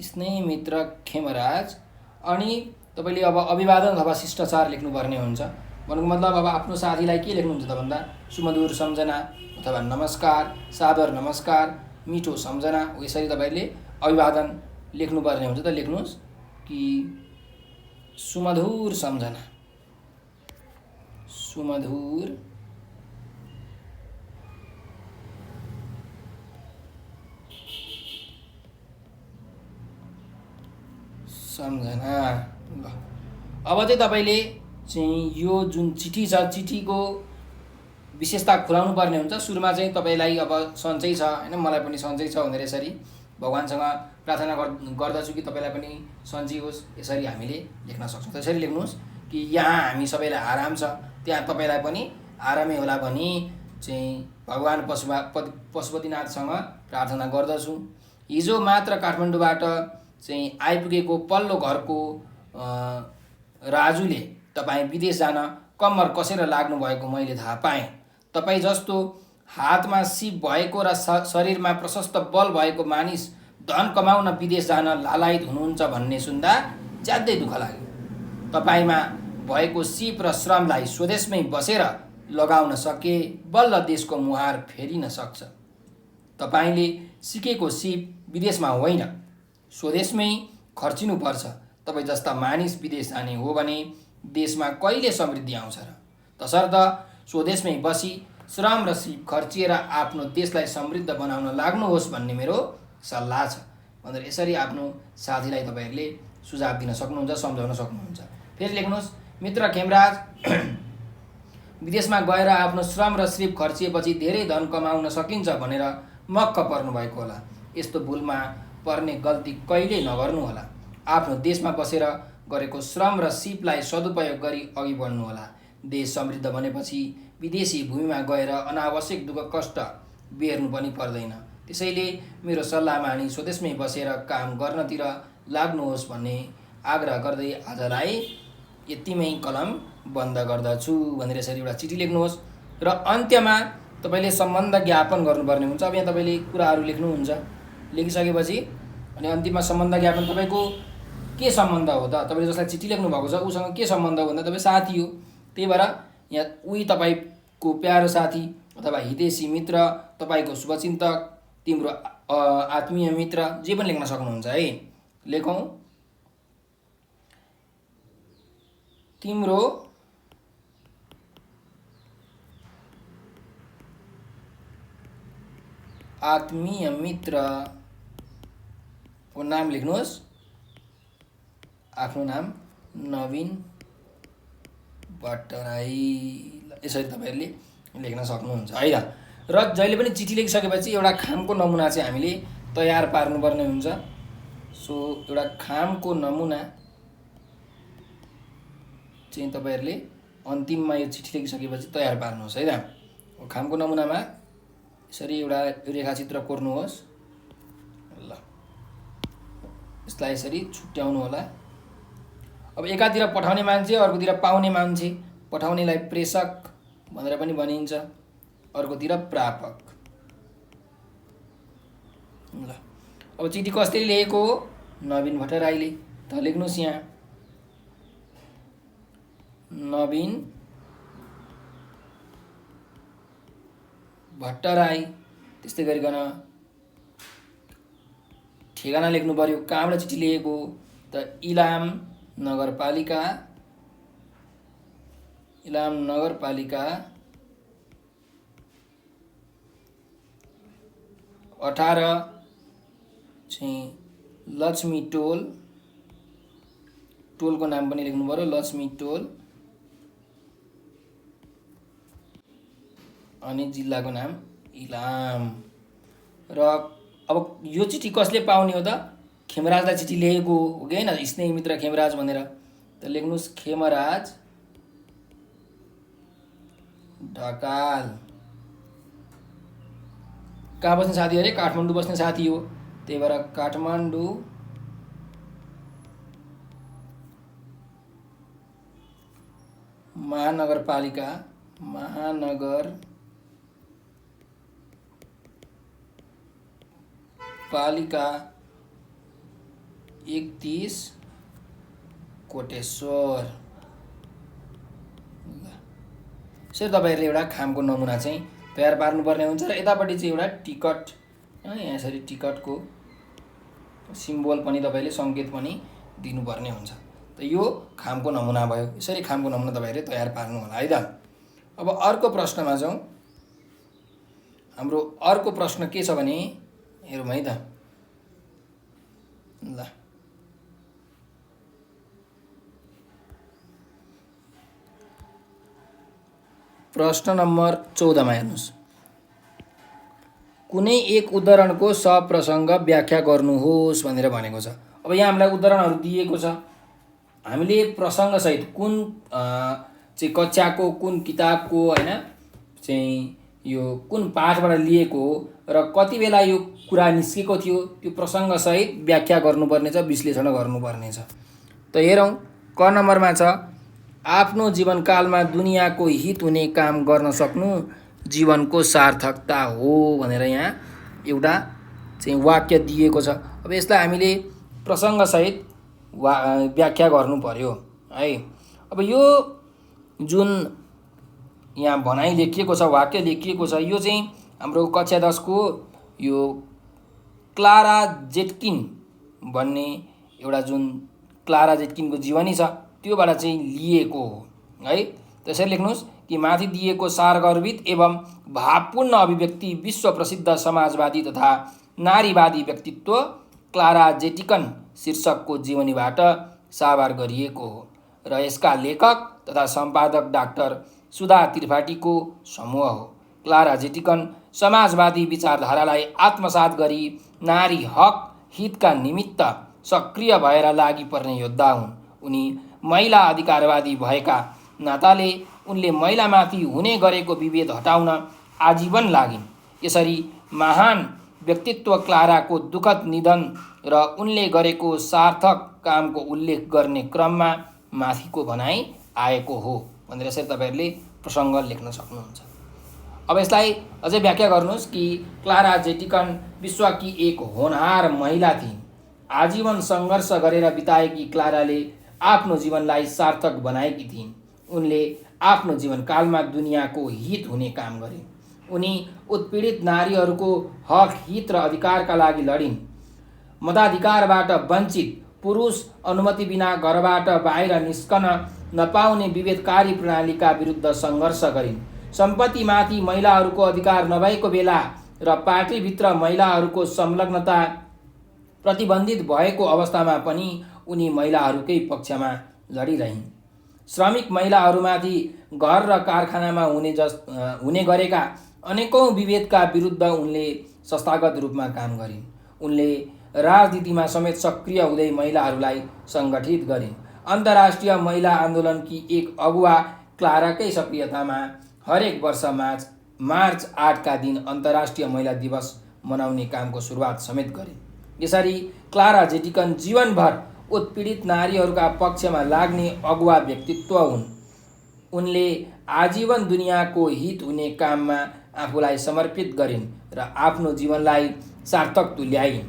स्नेही मित्र खेमराज। अनि तपाईँले अब अभिवादन अथवा शिष्टाचार लेख्नुपर्ने हुन्छ। भन्नुको मतलब अब आफ्नो साथीलाई के लेख्नुहुन्छ त भन्दा सुमधुर सम्झना अथवा नमस्कार, सादर नमस्कार, मिठो सम्झना, यसरी तपाईँले अभिवादन लेख्नुपर्ने हुन्छ। त लेख्नुहोस् कि सुमधुर सम्झना, सुमधुर सम्झना। ल, अब चाहिँ तपाईँले चाहिँ यो जुन चिठी छ, चिठीको विशेषता खुलाउनु पर्ने हुन्छ। सुरुमा चाहिँ तपाईँलाई अब सन्चै छ हैन, मलाई पनि सन्चै छ भनेर यसरी भगवानसँग प्रार्थना गर्दछु कि तपाईँलाई पनि सन्चै होस्, यसरी हामीले लेख्न सक्छौँ। त्यसरी लेख्नुहोस् कि यहाँ हामी सबैलाई आराम छ, त्यहाँ तपाईँलाई पनि आरामै होला भनी चाहिँ भगवान पशुपतिनाथसँग प्रार्थना गर्दछु। हिजो मात्र काठमाडौँबाट चाहिँ आइपुगेको पल्लो घरको राजुले तपाईँ विदेश जान कम्मर कसेर लाग्नु भएको मैले थाहा पाएँ। तपाईँ जस्तो हातमा सिप भएको र शरीरमा प्रशस्त बल भएको मानिस धन कमाउन विदेश जान लालायत हुनुहुन्छ भन्ने सुन्दा ज्यादै दुःख लाग्यो। तपाईँमा भएको सिप र श्रमलाई स्वदेशमै बसेर लगाउन सके बल्ल देशको मुहार फेरिन सक्छ। तपाईँले सिकेको सिप विदेशमा होइन, स्वदेशमै खर्चिनुपर्छ। तपाईँ जस्ता मानिस विदेश जाने हो भने देशमा कहिले समृद्धि आउँछ र? तसर्थ स्वदेशमै बसी श्रम र सिप खर्चिएर आफ्नो देशलाई समृद्ध बनाउन लाग्नुहोस् भन्ने मेरो सल्लाह छ भनेर यसरी आफ्नो साथीलाई तपाईँहरूले सुझाव दिन सक्नुहुन्छ, सम्झाउन सक्नुहुन्छ। फेरि लेख्नुहोस्, मित्र खेमराज विदेशमा गएर आफ्नो श्रम र सिप खर्चिएपछि धेरै धन कमाउन सकिन्छ भनेर मक्क पर्नु भएको होला। यस्तो भुलमा पर्ने गल्ती कहिल्यै नगर्नु होला। आफ्नो देशमा बसेर गरेको श्रम र सिपलाई सदुपयोग गरी अघि बढ्नु होला। देश समृद्ध बनेपछि विदेशी भूमिमा गएर अनावश्यक दुःख कष्ट बेर्नु पनि पर्दैन। त्यसैले मेरो सल्लाह मानी स्वदेशमै बसेर काम गर्नतिर लाग्नुहोस् भन्ने आग्रह गर्दै आजलाई यतिमै कलम बन्द गर्दछु भनेर यसरी एउटा चिठी लेख्नुहोस्। र अन्त्यमा तपाईँले सम्बन्ध ज्ञापन गर्नुपर्ने हुन्छ। अब यहाँ तपाईँले कुराहरू लेख्नुहुन्छ, लेखिसकेपछि अनि अन्तिममा सम्बन्ध ज्ञापन तपाईँको के सम्बन्ध हो त, तपाईँले जसलाई चिठी लेख्नु भएको छ उसँग के सम्बन्ध हो भन्दा तपाईँ साथी हो। त्यही भएर यहाँ उही तपाईँको प्यारो साथी अथवा हितैषी मित्र, तपाईँको शुभचिन्तक, तिम्रो आत्मीय मित्र, जे पनि लेख्न सक्नुहुन्छ है। लेखौँ तिम्रो आत्मीय मित्रको नाम लेख्नुहोस्, आफ्नो नाम नवीन भट्टराई, यसरी तपाईँहरूले लेख्न सक्नुहुन्छ है त। र जहिले पनि चिठी लेखिसकेपछि एउटा खामको नमुना चाहिँ हामीले तयार पार्नुपर्ने हुन्छ। सो एउटा खामको नमुना चाहिँ तपाईँहरूले अन्तिममा यो चिठी लेखिसकेपछि तयार पार्नुहोस् है त। खामको नमुनामा यसरी एउटा रेखाचित्र कोर्नुहोस्। ल यसलाई यसरी छुट्याउनु होला। अब एकातिर पठाउने मान्छे, अर्कोतिर पाउने मान्छे। पठाउनेलाई प्रेषक भनेर पनि भनिन्छ, अर्कोतिर प्रापक। ल अब चिठी कसले लेखेको हो? नवीन भट्टराईले। त लेख्नुहोस् यहाँ नवीन भट्टराई। त्यस्तै गरिकन ठेगाना लेख्नु पर्यो, कहाँबाट चिठी लेखेको त इलाम नगरपालिका 18 चाहिँ लक्ष्मी टोल, टोलको नाम पनि लेख्नु पर्यो लक्ष्मी टोल, अनि जिल्लाको नाम इलाम। र अब यो चिठी कसले पाउने हो त? खेमराजलाई चिठी लेखेको हो कि होइन, स्नेही मित्र खेमराज भनेर। त लेख्नुहोस् खेमराज ढकाल। कहाँ बस्ने साथी अरे? काठमाडौँ बस्ने साथी हो। त्यही भएर काठमाडौँ महानगरपालिका 31 कोटेश्वर। यसरी तपाईँहरूले एउटा खामको नमुना चाहिँ तयार पार्नुपर्ने हुन्छ। र यतापट्टि चाहिँ एउटा टिकट, यहाँ यसरी टिकटको सिम्बोल पनि तपाईँले सङ्केत पनि दिनुपर्ने हुन्छ। त यो खामको नमुना भयो। यसरी खामको नमुना तपाईँहरूले तयार पार्नु होला है त। अब अर्को प्रश्नमा जाउँ। हाम्रो अर्को प्रश्न के छ भने हेरौँ है त। ल प्रश्न नम्बर 14 मा हेर्नुहोस्। कुनै एक उदाहरणको सप्रसङ्ग व्याख्या गर्नुहोस् भनेर भनेको छ। अब यहाँ हामीलाई उदाहरणहरू दिएको छ, हामीले प्रसङ्गसहित कुन चाहिँ कक्षाको कुन किताबको होइन चाहिँ यो कुन पाठबाट लिएको हो र कति बेला यो कुरा निस्केको थियो त्यो प्रसङ्गसहित व्याख्या गर्नुपर्ने छ, विश्लेषण गर्नुपर्ने छ। त हेरौँ क नम्बरमा छ आफ्नो जीवनकालमा दुनियाँको हित हुने काम गर्न सक्नु जीवनको सार्थकता हो भनेर यहाँ एउटा चाहिँ वाक्य दिएको छ। अब यसलाई हामीले प्रसङ्गसहित व्याख्या गर्नु पर्यो है। अब यो जुन यहाँ भनाइ लेखिएको छ, वाक्य लेखिएको छ, यो चाहिँ हाम्रो कक्षा 10 को यो क्लारा जेटकिन भन्ने एउटा जुन क्लारा जेटकिनको जीवनी छ त्योबाट चाहिँ लिएको हो है। त्यसरी लेख्नुहोस् कि माथि दिएको सारगर्भित एवं भावपूर्ण अभिव्यक्ति विश्व प्रसिद्ध समाजवादी तथा नारीवादी व्यक्तित्व क्लारा जेटकिन शीर्षकको जीवनीबाट साभार गरिएको हो र यसका लेखक तथा सम्पादक डाक्टर सुधा त्रिपाठीको समूह हो। क्लारा जेटकिन समाजवादी विचारधारालाई आत्मसात गरी नारी हक हितका निमित्त सक्रिय भएर लागि पर्ने योद्धा हुन्। उनी महिला अधिकारवादी भएका नाताले उनले महिलामाथि हुने गरेको विभेद हटाउन आजीवन लागिन्। यसरी महान व्यक्तित्व क्लाराको दुःखद निधन र उनले गरेको सार्थक कामको उल्लेख गर्ने क्रममा माथिको भनाइ आएको हो भनेर यसरी तपाईहरुले प्रसङ्ग लेख्न सक्नुहुन्छ। अब यसलाई अझै व्याख्या गर्नुहोस् कि क्लारा जेटिकन विश्वकी एक होनहार महिला थिइन्। आजीवन सङ्घर्ष गरेर बिताएकी क्लाराले आफ्नो जीवनलाई सार्थक बनाएकी थिइन्। उनले आफ्नो जीवनकालमा दुनियाँको हित हुने काम गरे। उनी उत्पीडित नारीहरूको हक, हित र अधिकारका लागि लडिन्। मताधिकारबाट वञ्चित पुरुष अनुमति बिना घरबाट बाहिर निस्कन नपाउने विभेदकारी प्रणालीका विरुद्ध सङ्घर्ष गरिन्। सम्पत्तिमाथि महिलाहरूको अधिकार नभएको बेला र पार्टीभित्र महिलाहरूको संलग्नता प्रतिबन्धित भएको अवस्थामा पनि उनी महिलाहरूकै पक्षमा लडिरहिन्। श्रमिक महिलाहरूमाथि घर र कारखानामा हुने गरेका अनेकौं विभेदका विरुद्ध उनले संस्थागत रूपमा काम गरिन्। उनले राजनीतिमा समेत सक्रिय हुँदै महिलाहरूलाई सङ्गठित गरिन्। अन्तर्राष्ट्रिय महिला आन्दोलनकी एक अगुवा क्लाराकै सक्रियतामा हरेक वर्ष मार्च 8 का दिन अन्तर्राष्ट्रिय महिला दिवस मनाउने कामको सुरुवात समेत गरिन्। यसरी क्लारा जेटिकन जीवनभर उत्पीडित नारीहरूका पक्षमा लाग्ने अगुवा व्यक्तित्व हुन्। उनले आजीवन दुनियाँको हित हुने काममा आफूलाई समर्पित गरिन् र आफ्नो जीवनलाई सार्थक तुल्याइन्।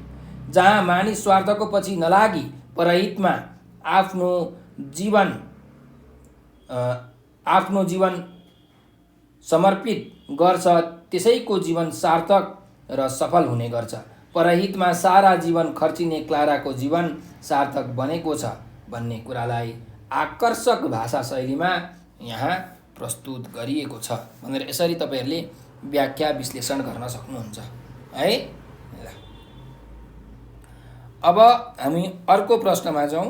जहाँ मानिस स्वार्थको पछि नलागी परहितमा आफ्नो जीवन समर्पित गर्छ, त्यसैको जीवन सार्थक र सफल हुने गर्छ। परहितमा सारा जीवन खर्चिने क्लाराको जीवन सार्थक बनेको छ भन्ने कुरालाई आकर्षक भाषा शैलीमा यहाँ प्रस्तुत गरिएको छ भनेर यसरी तपाईहरुले व्याख्या विश्लेषण गर्न सक्नुहुन्छ है। अब हामी अर्को प्रश्नमा जाउँ।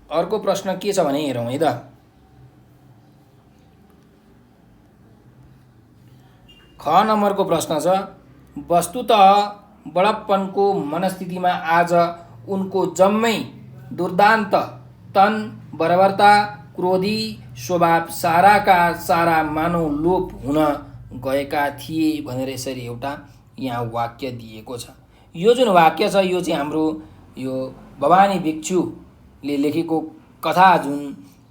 अर्को प्रश्न के छ भने हेरौँ है त। ख नम्बरको प्रश्न छ, वस्तुतः बडप्पनको मनस्थितिमा आज उनको जम्मै दुर्दान्त, तन बर्बरता, क्रोधी स्वभाव साराका सारा मानव लोप हुन गएका थिए भनेर यसरी एउटा यहाँ वाक्य दिएको छ। यो जुन वाक्य छ यो चाहिँ हाम्रो यो भवानी भिक्षुले लेखेको कथा जुन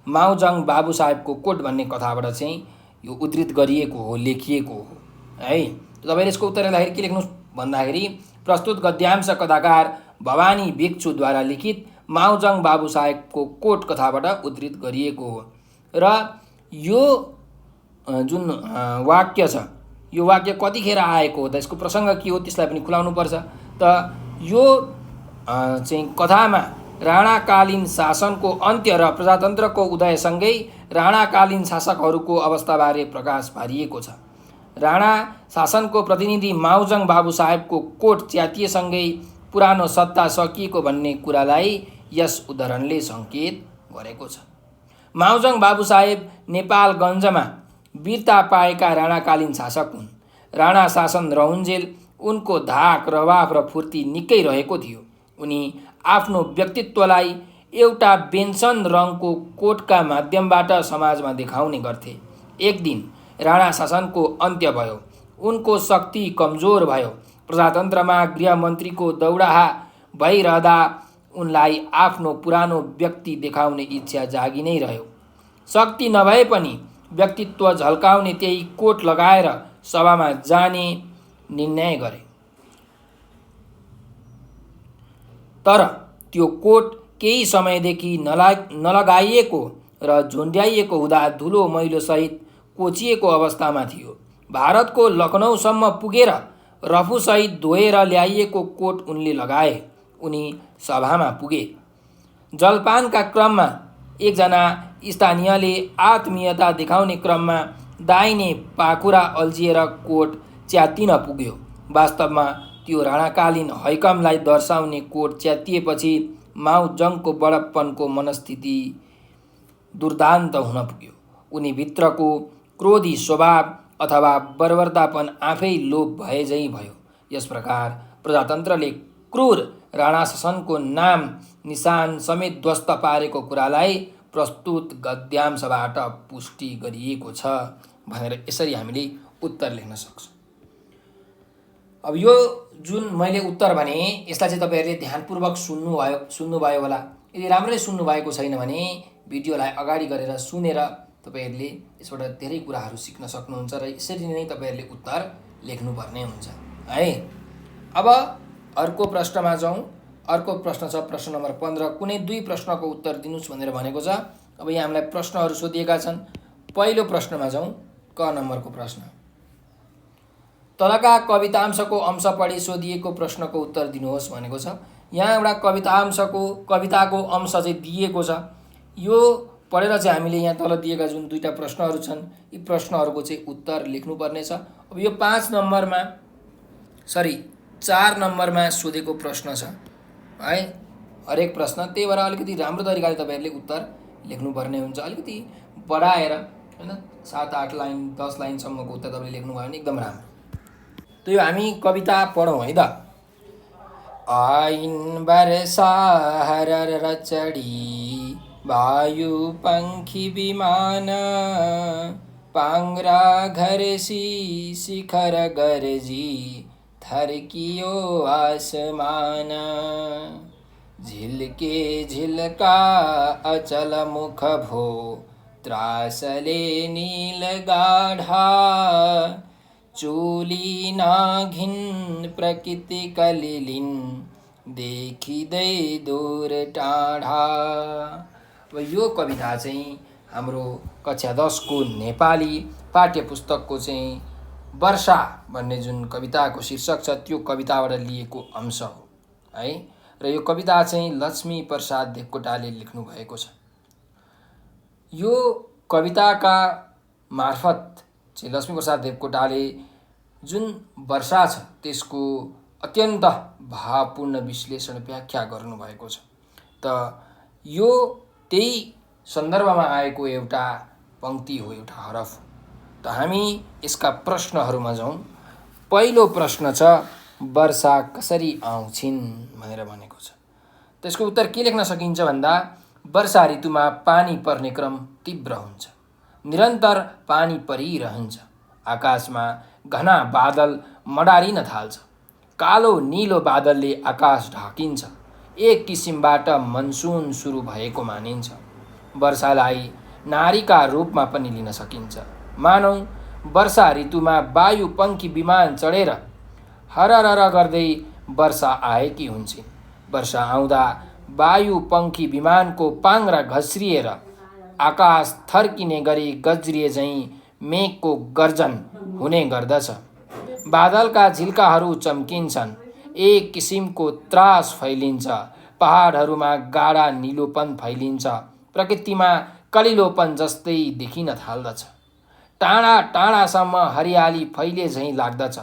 माउजङ बाबु साहेबको कोट भन्ने कथाबाट चाहिँ यो उद्धृत गरिएको हो, लेखिएको हो है। तपाईले यसको उत्तर लेख्दाखेरि के लेख्नु भन्दाखेरि प्रस्तुत गद्यांश कथाकार भवानी भिक्षुद्वारा लिखित माउजङ बाबु साहेबको कोट कथाबाट उद्धृत गरिएको हो। र यो जुन वाक्य छ यो वाक्य कतिखेर आएको हो त, यसको प्रसङ्ग के हो त्यसलाई पनि खुलाउनु पर्छ। त यो चाहिँ कथामा राणाकालीन शासनको अन्त्य र प्रजातन्त्रको उदयसँगै राणाकालीन शासकहरूको अवस्थाबारे प्रकाश पारिएको छ। राणा शासनको प्रतिनिधि माउजङ बाबु साहेबको कोट च्यातिएसँगै पुरानो सत्ता सकिएको भन्ने कुरालाई यस उदाहरणले सङ्केत गरेको छ। माउजङ बाबु साहेब नेपालगञ्जमा वीरता पाएका राणाकालीन शासक हुन्। राणा शासन रहउन्जेल उनको धाक, रवाफ र फुर्ती निकै रहेको थियो। उनी आफ्नो व्यक्तित्वलाई एउटा बेन्सन रङको कोटका माध्यमबाट समाजमा देखाउने गर्थे। एक दिन राणा शासनको अन्त्य भयो। उनको शक्ति कमजोर भयो। प्रजातन्त्रमा गृहमन्त्रीको दौडाहा भइरहँदा उनलाई आफ्नो पुरानो व्यक्ति देखाउने इच्छा जागी नै रह्यो। शक्ति नभए पनि व्यक्तित्व झल्काउने त्यही कोट लगाएर सभामा जाने निर्णय गरे। तर त्यो कोट केही समयदेखि नलगाइएको र झुन्ड्याइएको हुँदा धुलो मैलो सहित कोचिएको अवस्थामा थियो। भारतको लखनऊसम्म पुगेर रफूसहित धोएर ल्याइएको कोट उनले लगाए। उनी सभामा पुगे। जलपानका क्रममा एकजना स्थानीयले आत्मीयता देखाउने क्रममा दाहिने पाखुरा अल्झिएर कोट च्यातिन पुग्यो। वास्तवमा त्यो राणाकालीन हैकमलाई दर्शाउने कोट च्यातिएपछि माउजङको बडप्पनको मनस्थिति दुर्दान्त हुन पुग्यो। उनी भित्रको क्रोधी स्वभाव अथवा बर्बरतापन आफै लोप भए झैँ भयो। यस प्रकार प्रजातन्त्रले क्रूर राणा शासनको नाम निशान समेत ध्वस्त पारेको कुरालाई प्रस्तुत गद्यांशबाट पुष्टि गरिएको छ भनेर यसरी हामीले उत्तर लेख्न सक्छौँ। अब यो जुन मैले उत्तर भने यसलाई चाहिँ तपाईहरुले ध्यानपूर्वक सुन्नुभयो होला। यदि राम्ररी सुन्नुभएको छैन भने भिडियोलाई अगाडि गरेर सुनेर तपाईहरुले यसबाट धेरै कुराहरू सिक्न सक्नुहुन्छ र यसरी नै तपाईहरुले उत्तर लेख्नुपर्ने हुन्छ है। अब अर्को प्रश्नमा जाउँ। अर्को प्रश्न छ प्रश्न नम्बर 15। कुनै दुई प्रश्नको उत्तर दिनुस् भनेर भनेको छ। अब यहाँ हामीलाई प्रश्नहरू सोधिएका छन्। पहिलो प्रश्नमा जाउँ। क नम्बरको प्रश्न। तलका कवितांशको अंश पढी सोधिएको प्रश्नको उत्तर दिनुहोस् भनेको छ। यहाँ एउटा कविताको अंश चाहिँ दिएको छ। यो पढेर चाहिँ हामीले यहाँ तल दिएका जुन दुईटा प्रश्नहरू छन् यी प्रश्नहरूको चाहिँ उत्तर लेख्नुपर्ने छ। अब यो 4 नम्बरमा सोधेको प्रश्न छ है हरेक प्रश्न। त्यही भएर अलिकति राम्रो तरिकाले तपाईहरुले उत्तर लेख्नुपर्ने हुन्छ। अलिकति बढाएर हैन 7-8 लाइन 10 लाइनसम्मको उत्तर तपाईले लेख्नुभयो भने एकदम राम्रो। त यो हामी कविता पढौँ है त। आइन वर्षा हरर चढी वायु पंखी विमान पांगरा घरसी शिखर गरजी थरकियो आसमान झिलके झिलका अचल मुख भो त्रासले नील गाढा चोली नाघिन प्रकृति कलिलिन देखिँदै दूर टाढा। अब यो कविता चाहिँ हाम्रो कक्षा 10 को नेपाली पाठ्य पुस्तकको चाहिँ वर्षा भन्ने जुन कविताको शीर्षक छ त्यो कविताबाट लिएको अंश हो है। र यो कविता चाहिँ लक्ष्मी प्रसाद देवकोटाले लेख्नु भएको छ। यो कविताका मार्फत चाहिँ लक्ष्मी प्रसाद देवकोटाले जुन वर्षा छ त्यसको अत्यन्त भावपूर्ण विश्लेषण व्याख्या गर्नुभएको छ। त यो त्यही सन्दर्भमा आएको एउटा पंक्ति हो, एउटा हरफ हो। त हामी यसका प्रश्नहरूमा जाउँ। पहिलो प्रश्न छ वर्षा कसरी आउँछिन् भनेर भनेको छ। त्यसको उत्तर के लेख्न सकिन्छ भन्दा वर्षा ऋतुमा पानी पर्ने क्रम तीव्र हुन्छ। निरन्तर पानी परिरहन्छ। आकाशमा घना बादल मडारिन थाल्छ। कालो नीलो बादलले आकाश ढाकिन्छ। एक किसिमबाट मनसुन सुरु भएको मानिन्छ। वर्षालाई नारीका रूपमा पनि लिन सकिन्छ। मानौ वर्षा ऋतुमा वायु पंखी विमान चढेर हररर गर्दै वर्षा आएकी हुन्छन्। वर्षा आउँदा वायु पंखी विमानको पाङ्ग्रा घस्रिएर आकाश थर्किने गरी गज्रिए झैं मेघको गर्जन हुने गर्दछ। बादलका झिल्काहरू चम्किन्छन्। एक किसिमको त्रास फैलिन्छ। पहाडहरूमा गाढा नीलोपन फैलिन्छ। प्रकृतिमा कलिलोपन जस्तै देखिन थाल्दछ। टाढा टाढासम्म हरियाली फैले झैं लाग्दछ।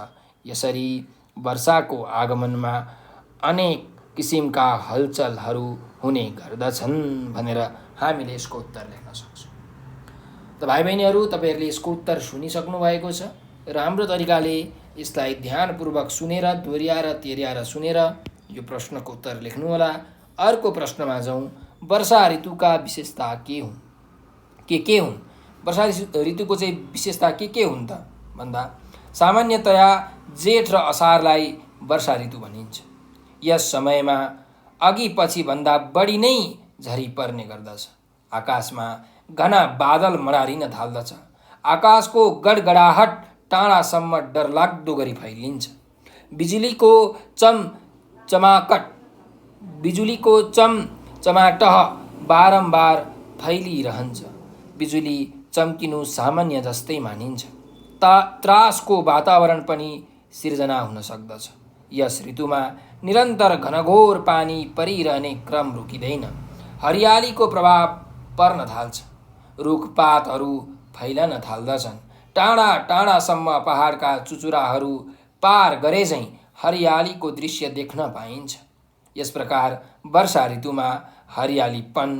यसरी वर्षाको आगमनमा अनेक किसिमका हलचलहरू हुने गर्दछन् भनेर हामीले यसको उत्तर लेख्न सक्छौँ। त भाइ बहिनीहरू तपाईहरुले यसको उत्तर सुनिसक्नु भएको छ। राम्रो तरिकाले यसलाई ध्यानपूर्वक सुनेर दोहोर्याएर तेर्याएर सुनेर यो प्रश्नको उत्तर लेख्नु होला। अर्को प्रश्नमा जाउँ। वर्षा ऋतुका विशेषता के हुन्? के हुन्? वर्षा ऋतुको चाहिँ विशेषता के हुन् त भन्दा सामान्यतया जेठ र असारलाई वर्षा ऋतु भनिन्छ। यस समयमा अघि पछि भन्दा बढी नै झरी पर्ने गर्दछ। आकाशमा घना बादल मडारिन थाल्दछ। आकाशको गडगडाहट टाढासम्म डरलाग्दो गरी फैलिन्छ। बिजुलीको चमचमाटह बारम्बार फैलिरहन्छ। बिजुली चम्किनु सामान्य जस्तै मानिन्छ। त्रासको वातावरण पनि सिर्जना हुन सक्दछ। यस ऋतुमा निरन्तर घनघोर पानी परिरहने क्रम रोकिँदैन। हरियालीको प्रभाव पर्न थाल्छ। रुखपातहरू फैलन थाल्दछन्। टाढा टाढासम्म पहाडका चुचुराहरू पार गरे झैं हरियालीको दृश्य देख्न पाइन्छ। यस प्रकार वर्षा ऋतुमा हरियालीपन,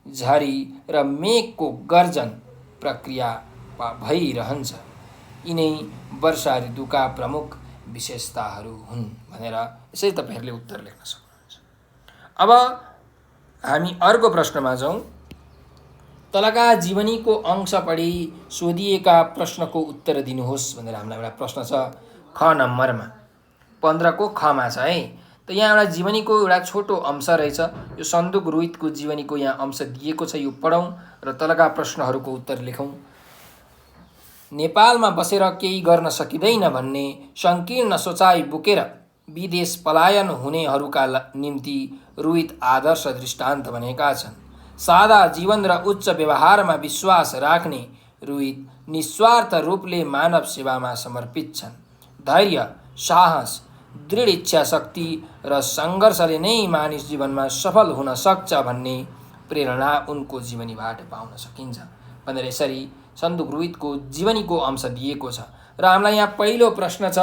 झरी र मेघको गर्जन प्रक्रिया भइरहन्छ। यिनै वर्षा ऋतुका प्रमुख विशेषताहरू हुन् भनेर यसरी तपाईहरुले उत्तर लेख्न सक्नुहुन्छ। अब हामी अर्को प्रश्नमा जाउँ। तलका जीवनीको अंश पढी सोधिएका प्रश्नको उत्तर दिनुहोस् भनेर हामीलाई एउटा प्रश्न छ ख नम्बरमा। 15 को खमा छ है। त यहाँ एउटा जीवनीको एउटा छोटो अंश रहेछ। यो सन्दुक रोहितको जीवनीको यहाँ अंश दिएको छ, यो पढौँ र तलका प्रश्नहरूको उत्तर लेखौँ। नेपालमा बसेर केही गर्न सकिँदैन भन्ने सङ्कीर्ण सोचाइ बोकेर विदेश पलायन हुनेहरूका निम्ति रोहित आदर्श दृष्टान्त बनेका छन्। सादा जीवन र उच्च व्यवहारमा विश्वास राख्ने रोहित निस्वार्थ रूपले मानव सेवामा समर्पित छन्। धैर्य, साहस, दृढ इच्छा शक्ति र सङ्घर्षले नै मानिस जीवनमा सफल हुन सक्छ भन्ने प्रेरणा उनको जीवनीबाट पाउन सकिन्छ भनेर यसरी सन्दुक रोहितको जीवनीको अंश दिएको छ। र हामीलाई यहाँ पहिलो प्रश्न छ,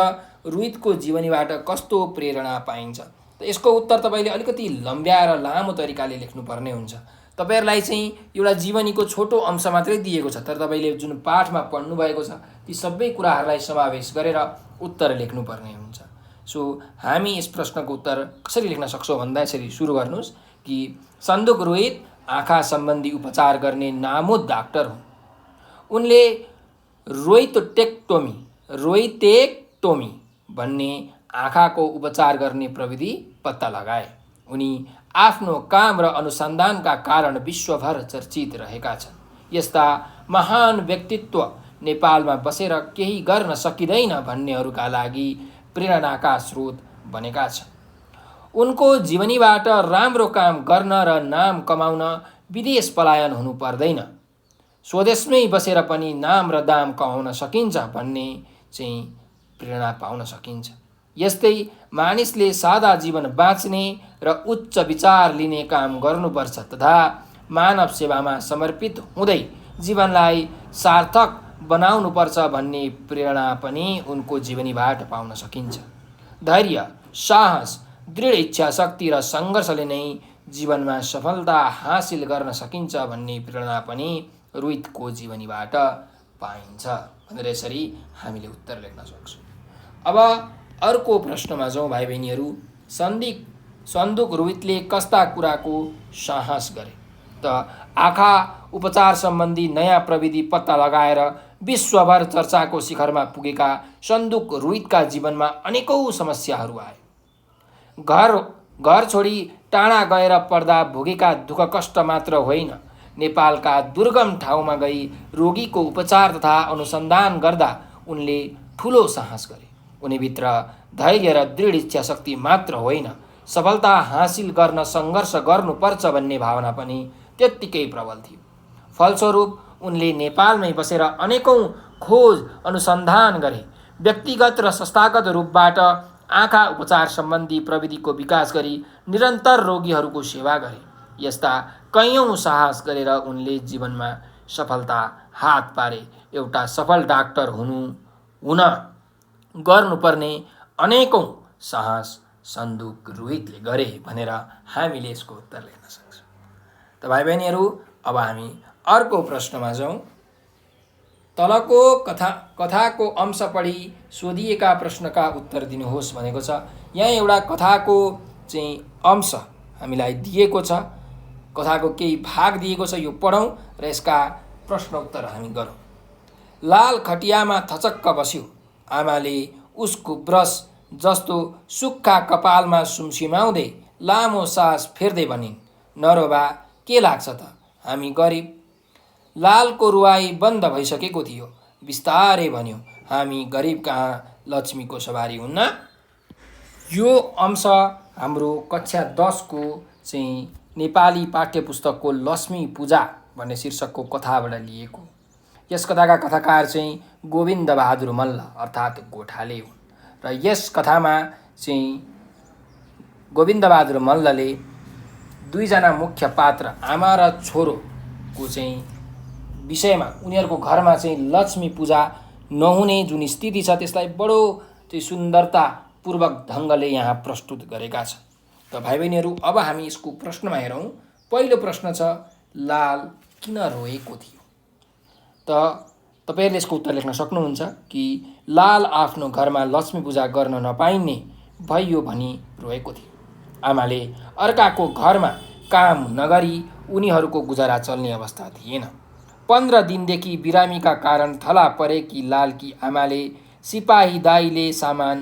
रोहितको जीवनीबाट कस्तो प्रेरणा पाइन्छ? त यसको उत्तर तपाईँले अलिकति लम्ब्याएर लामो तरिकाले लेख्नुपर्ने हुन्छ। तपाईँहरूलाई चाहिँ एउटा जीवनीको छोटो अंश मात्रै दिएको छ, तर तपाईँले जुन पाठमा पढ्नुभएको छ ती सबै कुराहरूलाई समावेश गरेर उत्तर लेख्नुपर्ने हुन्छ। सो हामी यस प्रश्नको उत्तर कसरी लेख्न सक्छौँ भन्दा यसरी सुरु गर्नुहोस् कि सन्दुक रोहित आँखा सम्बन्धी उपचार गर्ने नामुद डाक्टर हुन्। उनले रोइटेक्टोमी भन्ने आँखाको उपचार गर्ने प्रविधि पत्ता लगाए। उनी आफ्नो काम र अनुसन्धानका कारण विश्वभर चर्चित रहेका छन्। यस्ता महान व्यक्तित्व नेपालमा बसेर केही गर्न सकिँदैन भन्नेहरूका लागि प्रेरणाका स्रोत बनेका छन्। उनको जीवनीबाट राम्रो काम गर्न र नाम कमाउन विदेश पलायन हुनु पर्दैन, स्वदेशमै बसेर पनि नाम र दाम कमाउन सकिन्छ भन्ने चाहिँ प्रेरणा पाउन सकिन्छ। यस्तै मानिसले सादा जीवन बाँच्ने र उच्च विचार लिने काम गर्नुपर्छ तथा मानव सेवामा समर्पित हुँदै जीवनलाई सार्थक बनाउनुपर्छ भन्ने प्रेरणा पनि उनको जीवनीबाट पाउन सकिन्छ। धैर्य, साहस, दृढ इच्छा शक्ति र सङ्घर्षले नै जीवनमा सफलता हासिल गर्न सकिन्छ भन्ने प्रेरणा पनि रोहितको जीवनीबाट पाइन्छ भनेर यसरी हामीले उत्तर लेख्न सक्छौँ। अब अर्को प्रश्नमा जाउँ भाइ बहिनीहरू। सन्दुक रोहितले कस्ता कुराको साहस गरे? त आँखा उपचार सम्बन्धी नयाँ प्रविधि पत्ता लगाएर विश्वभर चर्चाको शिखरमा पुगेका सन्दुक रोहितका जीवनमा अनेकौँ समस्याहरू आए। घर छोडी टाढा गएर पर्दा भोगेका दुःख कष्ट मात्र होइन, नेपालका दुर्गम ठाउँमा गई रोगीको उपचार तथा अनुसन्धान गर्दा उनले ठुलो साहस गरे। उनीभित्र धैर्य र दृढ इच्छा शक्ति मात्र होइन, सफलता हासिल गर्न सङ्घर्ष गर्नुपर्छ भन्ने भावना पनि त्यत्तिकै प्रबल थियो। फलस्वरूप उनले नेपालमै बसेर अनेकौँ खोज अनुसन्धान गरे। व्यक्तिगत र संस्थागत रूपबाट आँखा उपचार सम्बन्धी प्रविधिको विकास गरी निरन्तर रोगीहरूको सेवा गरे। यस्ता कैयौँ साहस गरेर उनले जीवनमा सफलता हात पारे। एउटा सफल डाक्टर हुन गर्नुपर्ने अनेकौँ साहस सन्दुक रोहितले गरे भनेर हामीले यसको उत्तर लेख्न सक्छौँ। त भाइ बहिनीहरू, अब हामी अर्को प्रश्नमा जाउँ। तलको कथाको अंश पढी सोधिएका प्रश्नका उत्तर दिनुहोस् भनेको छ। यहाँ एउटा कथाको चाहिँ अंश हामीलाई दिएको छ, कथाको केही भाग दिएको छ, यो पढौँ र यसका प्रश्न उत्तर हामी गरौँ। लाल खटियामा थचक्क बस्यो। आमाले उसको ब्रस जस्तो सुक्खा कपालमा सुमसिमाउँदै लामो सास फेर्दै भनिन्, नरोबा के लाग्छ त, हामी गरिब। लालको रुवाई बन्द भइसकेको थियो। बिस्तारै भन्यो, हामी गरिब कहाँ लक्ष्मीको सवारी हुन्न। यो अंश हाम्रो कक्षा 10 को चाहिँ नेपाली पाठ्यपुस्तकको लक्ष्मी पूजा भन्ने शीर्षकको कथाबाट लिएको। यस कथाका कथाकार चाहिँ गोविन्द बहादुर मल्ल अर्थात् गोठाले हुन् र यस कथामा चाहिँ गोविन्द बहादुर मल्लले दुईजना मुख्य पात्र आमा र छोरोको चाहिँ विषयमा, उनीहरूको घरमा चाहिँ लक्ष्मी पूजा नहुने जुन स्थिति छ त्यसलाई बडो चाहिँ सुन्दरतापूर्वक ढङ्गले यहाँ प्रस्तुत गरेका छन्। त भाइ बहिनीहरू, अब हामी यसको प्रश्नमा हेरौँ। पहिलो प्रश्न छ, लाल किन रोएको थियो? त तपाईँहरूले यसको उत्तर लेख्न सक्नुहुन्छ कि लाल आफ्नो घरमा लक्ष्मी पूजा गर्न नपाइने भइयो भनी रोएको थियो। आमाले अर्काको घरमा काम नगरी उनीहरूको गुजारा चल्ने अवस्था थिएन। 15 दिनदेखि बिरामीका कारण थला परेकी लालकी आमाले सिपाही दाइले सामान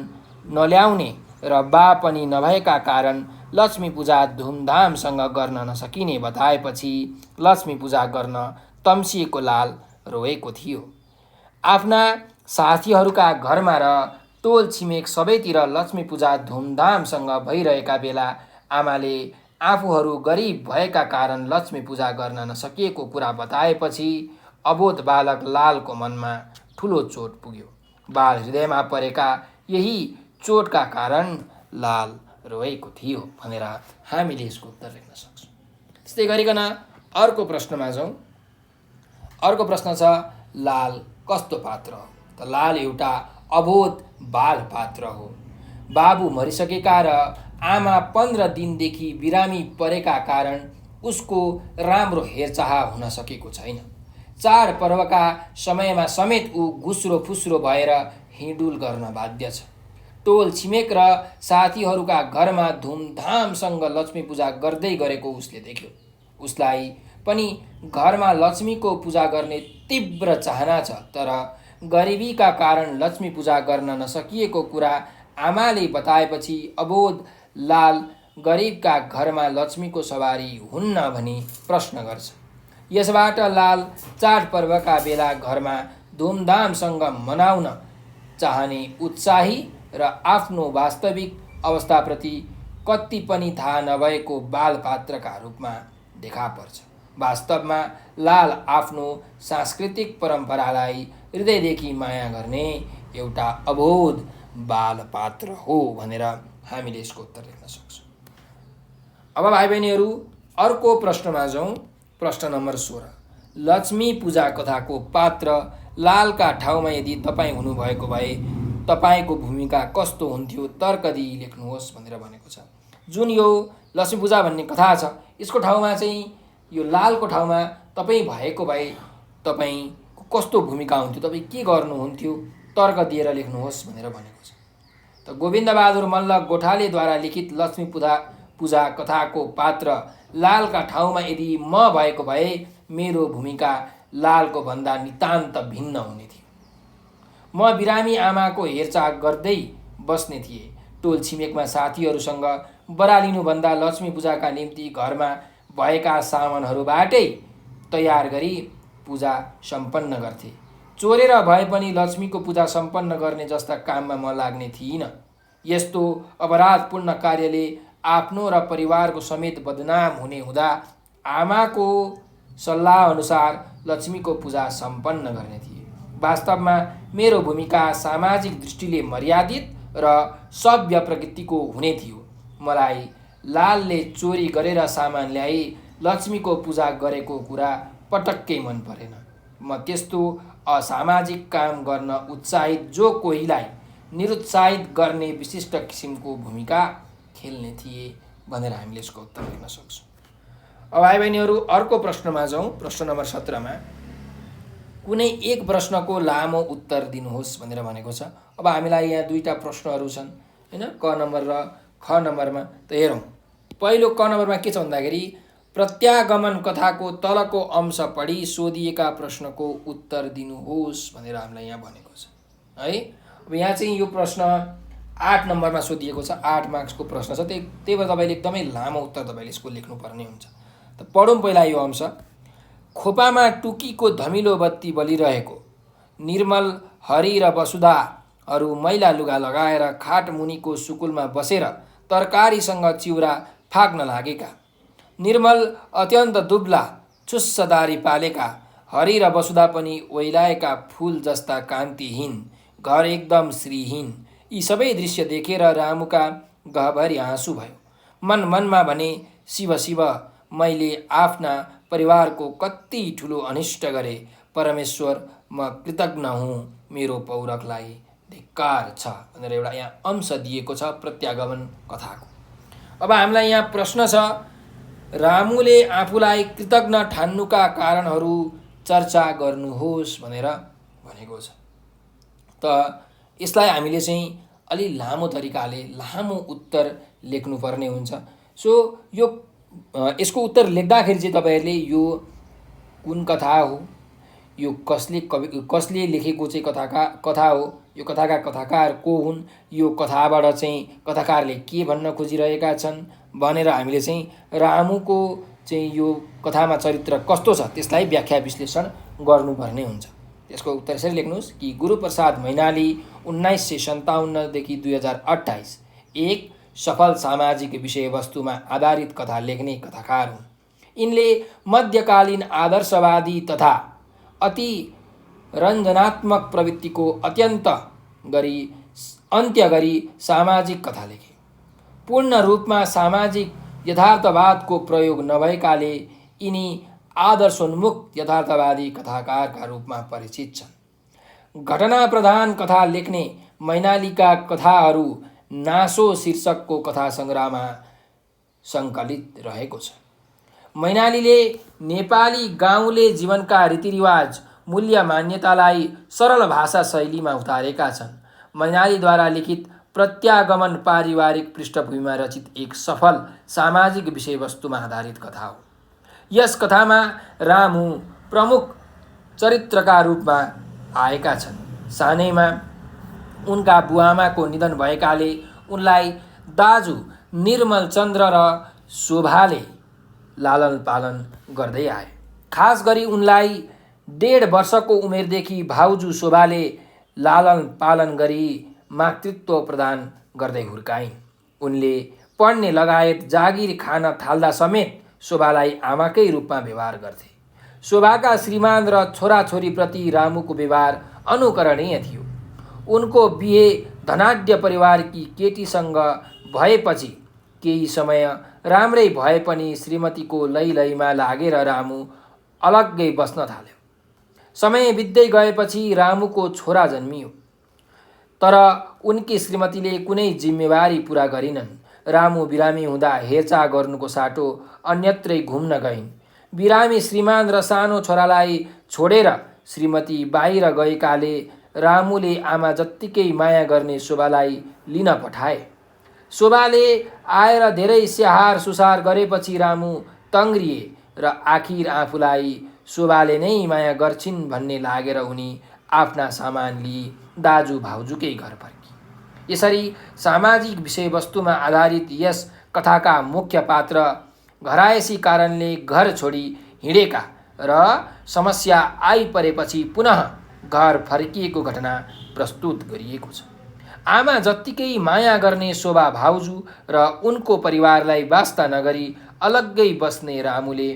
नल्याउने र बा पनि नभएका कारण लक्ष्मी पूजा धुमधामसँग गर्न नसकिने बताएपछि लक्ष्मी पूजा गर्न तम्सिएको लाल रोएको थियो। आफ्ना साथीहरूका घरमा र टोल छिमेक सबैतिर लक्ष्मी पूजा धुमधामसँग भइरहेका बेला आमाले आफूहरू गरिब भएका कारण लक्ष्मी पूजा गर्न नसकिएको कुरा बताएपछि अबोध बालक लालको मनमा ठुलो चोट पुग्यो। बाल हृदयमा परेका यही चोटका कारण लाल रोएको थियो भनेर हामीले यसको उत्तर लेख्न सक्छौँ। त्यस्तै गरिकन अर्को प्रश्नमा जाउँ। अर्को प्रश्न छ, लाल कस्तो पात्र हो? त लाल एउटा अबोध बाल पात्र हो। बाबु मरिसकेका र आमा 15 दिनदेखि बिरामी परेका कारण उसको राम्रो हेरचाह हुन सकेको छैन। चाडपर्वका समयमा समेत ऊ घुस्रो फुस्रो भएर हिँडुल गर्न बाध्य छ। टोल छिमेक र साथीहरूका घरमा धुमधामसँग लक्ष्मी पूजा गर्दै गरेको उसले देख्यो। उसलाई पनि घरमा लक्ष्मीको पूजा गर्ने तीव्र चाहना छ, तर गरिबीका कारण लक्ष्मी पूजा गर्न नसकिएको कुरा आमाले बताएपछि अबोध लाल गरिबका घरमा लक्ष्मीको सवारी हुन्न भनी प्रश्न गर्छ। यसबाट लाल चाडपर्वका बेला घरमा धुमधामसँग मनाउन चाहने उत्साही र आफ्नो वास्तविक अवस्थाप्रति कति पनि थाहा नभएको बालपात्रका रूपमा देखा पर्छ। वास्तवमा लाल आफ्नो सांस्कृतिक परम्परालाई हृदयदेखि माया गर्ने एउटा अबोध बालपात्र हो भनेर हामीले यसको उत्तर लेख्न सक्छौँ। अब भाइ बहिनीहरू अर्को प्रश्नमा जाउँ। प्रश्न नम्बर 16, लक्ष्मी पूजा कथाको पात्र लालका ठाउँमा यदि तपाईँ हुनुभएको भए तपाईँको भूमिका कस्तो हुन्थ्यो? तर्क दिई लेख्नुहोस् भनेर भनेको छ। जुन यो लक्ष्मी पूजा भन्ने कथा छ, यसको ठाउँमा चाहिँ यो लालको ठाउँमा तपाईँ भएको भए तपाईँको कस्तो भूमिका हुन्थ्यो, तपाईँ के गर्नुहुन्थ्यो? तर्क दिएर लेख्नुहोस् भनेर भनेको छ। त गोविन्दबहादुर मल्ल गोठालेद्वारा लिखित लक्ष्मी पूजा कथाको पात्र लालका ठाउँमा यदि म भएको भए मेरो भूमिका लालको भन्दा नितान्त भिन्न हुने थियो। म बिरामी आमाको हेरचाह गर्दै बस्ने थिएँ। टोल छिमेकमा साथीहरूसँग बरालिनुभन्दा लक्ष्मी पूजाका निम्ति घरमा भएका सामानहरूबाटै तयार गरी पूजा सम्पन्न गर्थे। चोरेर भए पनि लक्ष्मीको पूजा सम्पन्न गर्ने जस्ता काममा म लाग्ने थिइनँ। यस्तो अपराधपूर्ण कार्यले आफ्नो र परिवारको समेत बदनाम हुने हुँदा आमाको सल्लाह अनुसार लक्ष्मीको पूजा सम्पन्न गर्ने थिए। वास्तवमा मेरो भूमिका सामाजिक दृष्टिले मर्यादित र सभ्य प्रकृतिको हुने थियो। मलाई लालले चोरी गरेर सामान ल्याई लक्ष्मीको पूजा गरेको कुरा पटक्कै मन परेन। म त्यस्तो असामाजिक काम गर्न उत्साहित जो कोहीलाई निरुत्साहित गर्ने विशिष्ट किसिमको भूमिका खेल्ने थिए भनेर हामीले यसको उत्तर दिन सक्छौँ। अब भाइ बहिनीहरू अर्को प्रश्नमा जाउँ। प्रश्न नम्बर 17मा कुनै एक प्रश्नको लामो उत्तर दिनुहोस् भनेर भनेको छ। अब हामीलाई यहाँ दुईटा प्रश्नहरू छन् हैन, क नम्बर र ख नम्बरमा। त हेरौँ, पहिलो क नम्बरमा के छ भन्दाखेरि प्रत्यागमन कथाको तलको अंश पढी सोधिएका प्रश्नको उत्तर दिनुहोस् भनेर हामीलाई यहाँ भनेको छ है। अब यहाँ चाहिँ यो प्रश्न 8 नम्बरमा सोधिएको छ, 8 मार्क्सको प्रश्न छ। त्यही भएर तपाईँले एकदमै लामो उत्तर तपाईँले यसको लेख्नुपर्ने हुन्छ। त पढौँ पहिला यो अंश। खोपामा टुकीको धमिलो बत्ती बलिरहेको, निर्मल, हरि र वसुधाहरू मैला लुगा लगाएर खाट मुनिको सुकुलमा बसेर तरकारीसँग चिउरा फाक्न लागेका। निर्मल अत्यन्त दुब्ला चुस्स दारी पालेका, हरि र वसुधा पनि ओइलाएका फूल जस्ता कान्तिहीन, घर एकदम श्रीहीन। यी सबै दृश्य देखेर रामुका गहभरि आँसु भयो। मनमा भने शिव शिव, मैले आफ्ना परिवारको कति ठुलो अनिष्ट गरे। परमेश्वर, म कृतज्ञ हुँ, मेरो पौरखलाई धिक्कार छ भनेर एउटा यहाँ अंश दिएको छ प्रत्यागमन कथाको। अब हामीलाई यहाँ प्रश्न छ, रामुले आफूलाई कृतज्ञ ठान्नुका कारणहरू चर्चा गर्नुहोस् भनेर भनेको छ। त यसलाई हामीले चाहिँ अलि लामो तरिकाले लामो उत्तर लेख्नुपर्ने हुन्छ। सो यसको उत्तर लेख्दाखेरि चाहिँ तपाईँहरूले यो कुन कथा हो, यो कसले लेखेको चाहिँ कथा हो, यो कथाका कथाकार को हुन्, यो कथाबाट चाहिँ कथाकारले के भन्न खोजिरहेका छन् भनेर हामीले चाहिँ रामुको चाहिँ यो कथामा चरित्र कस्तो छ त्यसलाई व्याख्या विश्लेषण गर्नुपर्ने हुन्छ। त्यसको उत्तर यसरी लेख्नुहोस् कि गुरुप्रसाद मैनाली 1957 देखि 2028 एक सफल सामाजिक विषयवस्तुमा आधारित कथा लेख्ने कथाकार हुन्। यिनले मध्यकालीन आदर्शवादी तथा अति रञ्जनात्मक प्रवृत्तिको अन्त्य गरी सामाजिक कथा लेखे। पूर्ण रूपमा सामाजिक यथार्थवादको प्रयोग नभएकाले यिनी आदर्शोन्मुख यथार्थवादी कथाकारका रूपमा परिचित छन्। घटना प्रधान कथा लेख्ने मैनालीका कथाहरू नासो शीर्षकको कथा सङ्ग्रहमा सङ्कलित रहेको छ। मैनालीले नेपाली गाउँले जीवनका रीतिरिवाज, मूल्य मान्यतालाई सरल भाषा शैलीमा उतारेका छन्। मैनालीद्वारा लिखित प्रत्यागमन पारिवारिक पृष्ठभूमिमा रचित एक सफल सामाजिक विषयवस्तुमा आधारित कथा हो। यस कथामा रामु प्रमुख चरित्रका रूपमा आएका छन्। सानैमा उनका बुवामाको निधन भएकाले उनलाई दाजु निर्मल चन्द्र र शोभाले लालन पालन गर्दै आए। खास गरी उनलाई 1.5 वर्षको उमेरदेखि भाउजू शोभाले लालन पालन गरी मातृत्व प्रदान गर्दै हुर्काइन्। उनले पढ्ने लगायत जागिर खान थाल्दा समेत शोभालाई आमाकै रूपमा व्यवहार गर्थे। शोभाका श्रीमान र छोराछोरीप्रति रामुको व्यवहार अनुकरणीय थियो। उनको बिहे धनाढ्य परिवारकी केटीसँग भएपछि केही समय राम्रै भए पनि श्रीमतीको लैलैमा लागेर रामु अलग्गै बस्न थाल्यो। समय बित्दै गएपछि रामुको छोरा जन्मियो, तर उनकी श्रीमतीले कुनै जिम्मेवारी पुरा गरिनन्। रामु बिरामी हुँदा हेरचाह गर्नुको साटो अन्यत्रै घुम्न गइन्। बिरामी श्रीमान र सानो छोरालाई छोडेर श्रीमती बाहिर गएकाले रामुले आमा जत्तिकै माया गर्ने शोभालाई लिन पठाए। शोभाले आएर धेरै स्याहार सुसार गरेपछि रामु तङ्ग्रिए र आखिर आफूलाई शोभाले नै माया गर्छिन् भन्ने लागेर उनी आफ्ना सामान लिई दाजु भाउजूकै घर फर्की। यसरी सामाजिक विषयवस्तुमा आधारित यस कथाका मुख्य पात्र घरायसी कारणले घर छोडी हिँडेका र समस्या आइपरेपछि पुनः घर फर्किएको घटना प्रस्तुत गरिएको छ। आमा जत्तिकै माया गर्ने शोभा भाउजू र उनको परिवारलाई वास्ता नगरी अलग्गै बस्ने रामुले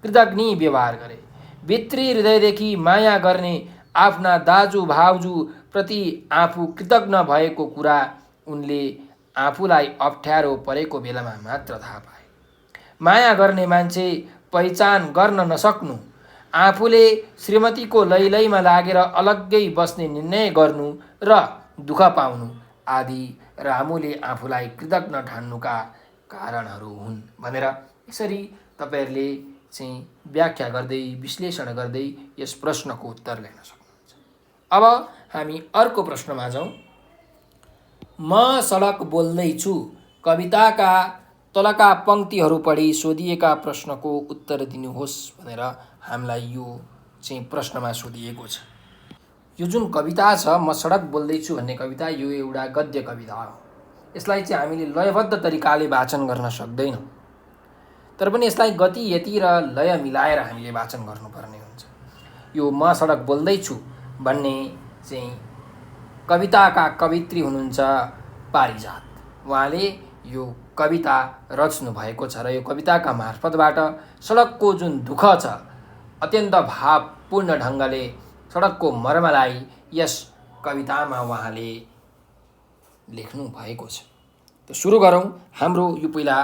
कृतज्ञ व्यवहार गरे। भित्री हृदयदेखि माया गर्ने आफ्ना दाजु भाउजू प्रति आफू कृतज्ञ भएको कुरा उनले आफूलाई अप्ठ्यारो परेको बेलामा मात्र थाहा पाए। माया गर्ने मान्छे पहिचान गर्न नसक्नु, आफूले श्रीमतीको लैलैमा लागेर अलग्गै बस्ने निर्णय गर्नु र दुःख पाउनु आदि रामुले आफूलाई कृतज्ञ ठान्नुका कारणहरू हुन् भनेर यसरी तपाईहरूले चाहिँ व्याख्या गर्दै विश्लेषण गर्दै यस प्रश्नको उत्तर लेख्न सक्नुहुन्छ। अब हामी अर्को प्रश्नमा जाउँ। म सडक बोल्दैछु कविताका तलका पङ्क्तिहरू पढी सोधिएका प्रश्नको उत्तर दिनुहोस् भनेर हामीलाई यो चाहिँ प्रश्नमा सोधिएको छ। यो जुन कविता छ म सडक बोल्दैछु भन्ने कविता, यो एउटा गद्य कविता हो। यसलाई चाहिँ हामीले लयबद्ध तरिकाले वाचन गर्न सक्दैनौँ, तर पनि यसलाई गति यति र लय मिलाएर हामीले वाचन गर्नुपर्ने हुन्छ। यो म सडक बोल्दैछु भन्ने चाहिँ कविताका कवित्री हुनुहुन्छ पारिजात। उहाँले यो कविता रच्नु भएको छ र यो कविताका मार्फतबाट सडकको जुन दुःख छ अत्यन्त भावपूर्ण ढङ्गले सडकको मर्मलाई यस कवितामा उहाँले लेख्नु भएको छ। त सुरु गरौँ हाम्रो यो पहिला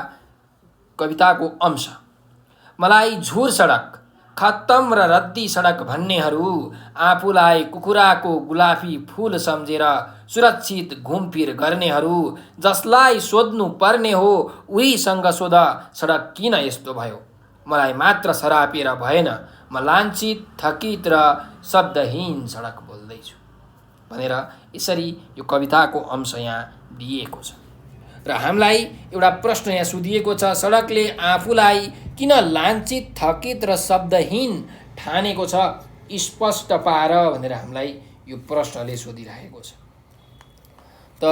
कविताको अंश। मलाई झुर सडक, खत्तम र रद्दी सडक भन्नेहरू आफूलाई कुखुराको गुलाफी फूल सम्झेर सुरक्षित घुमफिर गर्नेहरू, जसलाई सोध्नु पर्ने हो उहीसँग सोध सडक किन यस्तो भयो। मलाई मात्र सरापेर भएन, म लाञ्छित, थकित र शब्दहीन सडक बोल्दैछु भनेर यसरी यो कविताको अंश यहाँ दिएको छ। र हामीलाई एउटा प्रश्न यहाँ सोधिएको छ, सडकले आफूलाई किन लाञ्छित, थकित र शब्दहीन ठानेको छ स्पष्ट पार भनेर हामीलाई यो प्रश्नले सोधिरहेको छ। त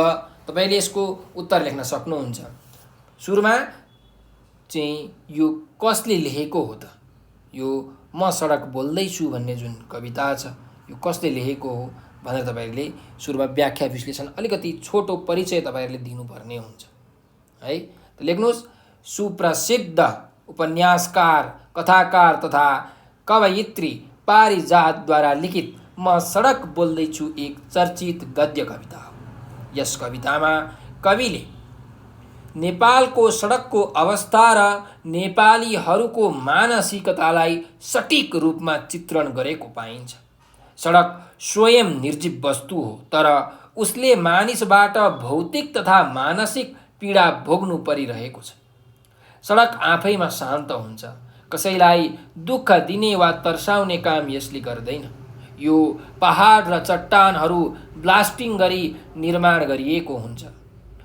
तपाईले यसको उत्तर लेख्न सक्नुहुन्छ। सुरुमा चाहिँ यो कसले लेखेको हो त? यो म सडक बोल्दैछु भन्ने जुन कविता छ यो कसले लेखेको हो भनेर तपाईहरुले सुरुमा व्याख्या विश्लेषण अलिकति छोटो परिचय तपाईहरुले दिनुपर्ने हुन्छ है। त लेख्नुस्, सुप्रसिद्ध उपन्यासकार, कथाकार तथा कवयित्री पारिजातद्वारा लिखित म सडक बोल्दैछु एक चर्चित गद्य कविता हो। यस कवितामा कविले नेपालको सडकको अवस्था र नेपालीहरूको मानसिकतालाई सटिक रूपमा चित्रण गरेको पाइन्छ। सडक स्वयं निर्जीव वस्तु हो, तर उसले मानिसबाट भौतिक तथा मानसिक पीडा भोग्नु परिरहेको छ। सडक आफैमा शान्त हुन्छ, कसैलाई दुःख दिने वा तर्साउने काम यसले गर्दैन। यो पहाड र चट्टानहरू ब्लास्टिङ गरी निर्माण गरिएको हुन्छ